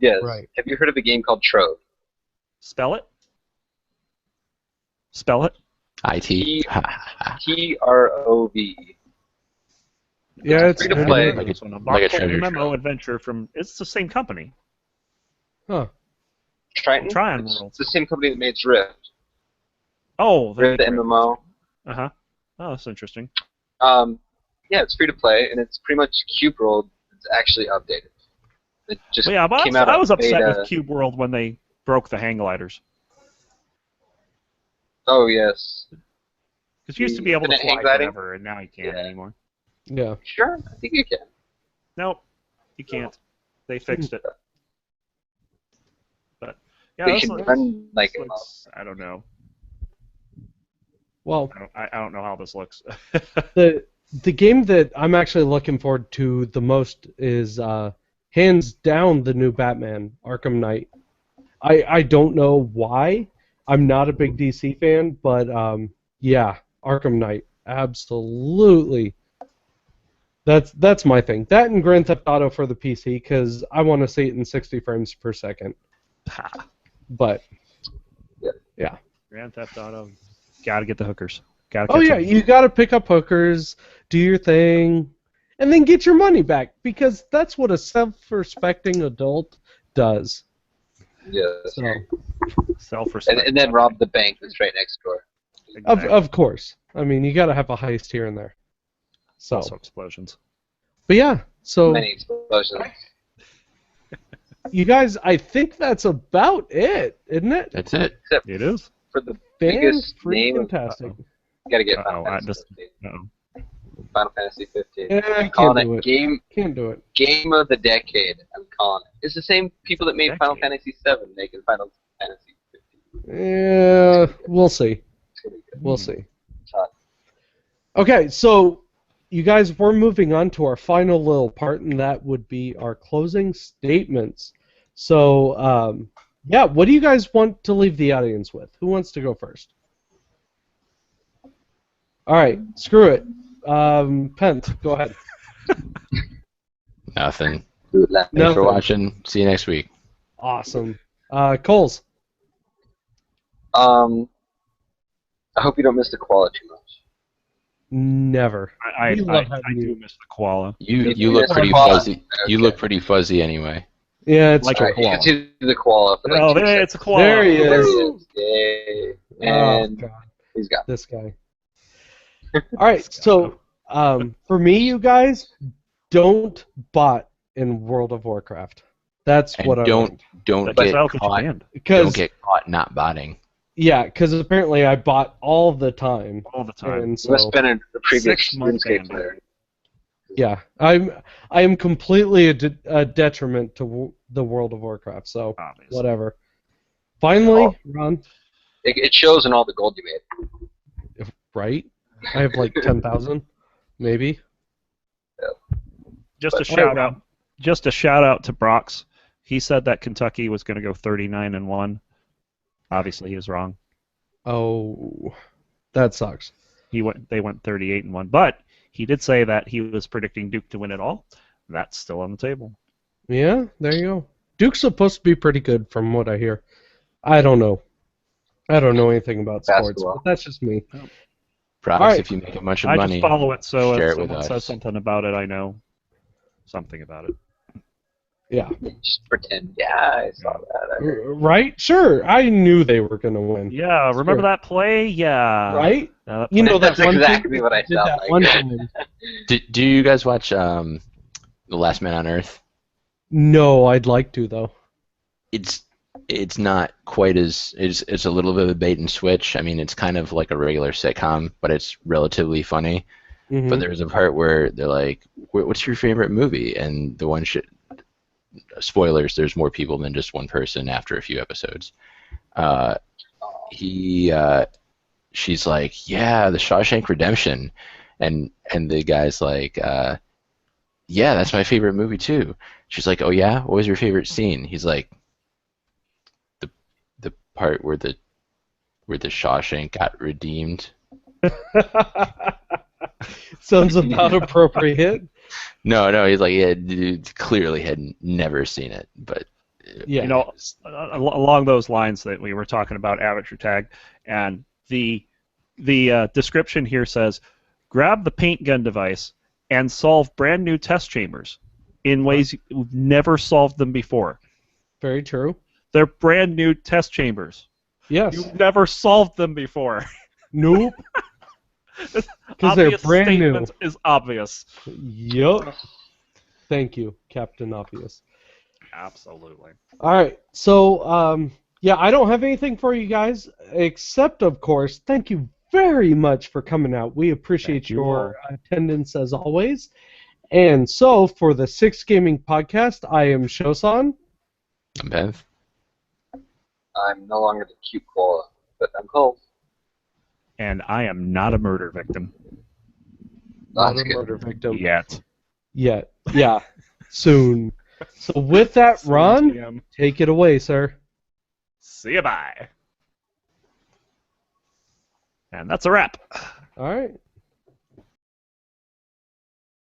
Yes. Right. Have you heard of a game called Trove? Spell it? Spell it? IT. Trove. Yeah, it's free to play. Like It's a- an like a treasure MMO trove. adventure from. It's the same company. Huh. Triton? Trion It's Worlds. the same company that made Rift. Oh, Rift, the MMO. Uh-huh. Oh, that's interesting. Yeah, it's free to play, and it's pretty much Cube World. It's actually updated. It just Well, yeah, but came out I of was upset beta. with Cube World when they broke the hang gliders. Oh, yes. Because you used to be able to Infinite hang fly gliding? forever, and now you can't Yeah. anymore. Yeah. Sure, I think you can. Nope, you can't. They fixed it. But yeah, But you this can looks- run like this looks- I don't know. Well, I don't know how this looks. the game that I'm actually looking forward to the most is hands down the new Batman, Arkham Knight. I don't know why. I'm not a big DC fan, but yeah, Arkham Knight, absolutely. That's my thing. That and Grand Theft Auto for the PC because I want to see it in 60 frames per second. But yeah. Grand Theft Auto. Gotta get the hookers. Gotta Oh catch yeah, 'em. you got to pick up hookers, do your thing, and then get your money back because that's what a self-respecting adult does. Yes. So, Self-respect. And then rob the bank that's right next door. of course, I mean you got to have a heist here and there. So, Also explosions. but yeah, so Many explosions. you guys, I think that's about it, isn't it? That's it. Except It is. for the biggest name of Fantastic. you gotta get Uh-oh, Final I Fantasy just- 15. Uh-oh. Final Fantasy 15. Yeah, I I'm calling can't do it it. Can't do it. game of the decade. I'm calling it. It's the same people that made Final Decade. Fantasy 7 making Final Fantasy 15. Yeah, we'll see. It's gonna be good. We'll Hmm. see. It's hot. Okay, so you guys, we're moving on to our final little part, and that would be our closing statements. So, yeah, what do you guys want to leave the audience with? Who wants to go first? All right, screw it. Pent, go ahead. Nothing. Nothing. Thanks for watching. See you next week. Awesome. Coles. I hope you don't miss the koala too much. Never. I We love having do you. miss the koala. You look miss pretty the koala. fuzzy. You Okay. look pretty fuzzy anyway. Yeah, it's Like true. a Alright, you can koala. see the koala for like Oh, 2 there, seconds. it's a koala. There he There is. he is. Yay. Oh, And God, he's gone. this guy. All right, so for me, you guys, don't bot in World of Warcraft. That's And what I don't But get that'll get you caught. banned Don't because get caught not botting. yeah, because apparently I bought all the time, all the time. and You must so have been a previous 6 months RuneScape banned. player. yeah, I am completely a detriment to the World of Warcraft. So Obviously. whatever. Finally, Oh. Ron, It shows in all the gold you made. right? I have like 10,000, maybe. Just a But- shout out. Just a shout out to Brox. He said that Kentucky was going to go 39-1. Obviously, he was wrong. Oh, that sucks. They went 38-1, but he did say that he was predicting Duke to win it all. That's still on the table. Yeah, there you go. Duke's supposed to be pretty good from what I hear. I don't know. I don't know anything about sports, Basketball. but that's just me. Props All right. if you make a bunch of I money. just follow it, so share if it with someone us. says something about it, I know something about it. Yeah. Just pretend. Yeah, I saw that. Right? Sure. I knew they were going to win. Yeah, remember Sure. that play? Yeah. Right? That You know play- that That's one exactly thing what I did felt that like. one time. Do you guys watch The Last Man on Earth? No, I'd like to though. It's not quite as it's a little bit of a bait and switch. I mean, it's kind of like a regular sitcom, but it's relatively funny. Mhm. But there's a part where they're like, "What's your favorite movie?" And the one spoilers, there's more people than just one person after a few episodes. She's like, "Yeah, The Shawshank Redemption," and the guy's like, "Yeah, that's my favorite movie too." She's like, "Oh yeah, what was your favorite scene?" He's like, "The part where the Shawshank got redeemed." Sounds about appropriate. No, he's like, yeah, dude, clearly had never seen it, but Yeah. You know, along those lines that we were talking about amateur tag, and the description here says, grab the paint gun device and solve brand new test chambers in ways you've never solved them before. Very true. They're brand new test chambers. Yes. You've never solved them before. Nope. Because they're Obvious brand new. statement is obvious. Yup. Thank you, Captain Obvious. Absolutely. All right. So, yeah, I don't have anything for you guys, except, of course, thank you very much for coming out. We appreciate Thank you your attendance as always. And so, for the Six Gaming Podcast, I am Shosan. I'm Bev. I'm no longer the cute koala, but I'm cold. And I am not a murder victim Not That's a good. murder victim yet. yet. Yeah, soon. So, with that, Ron, PM. take it away, sir. See you, bye. And that's a wrap. All right.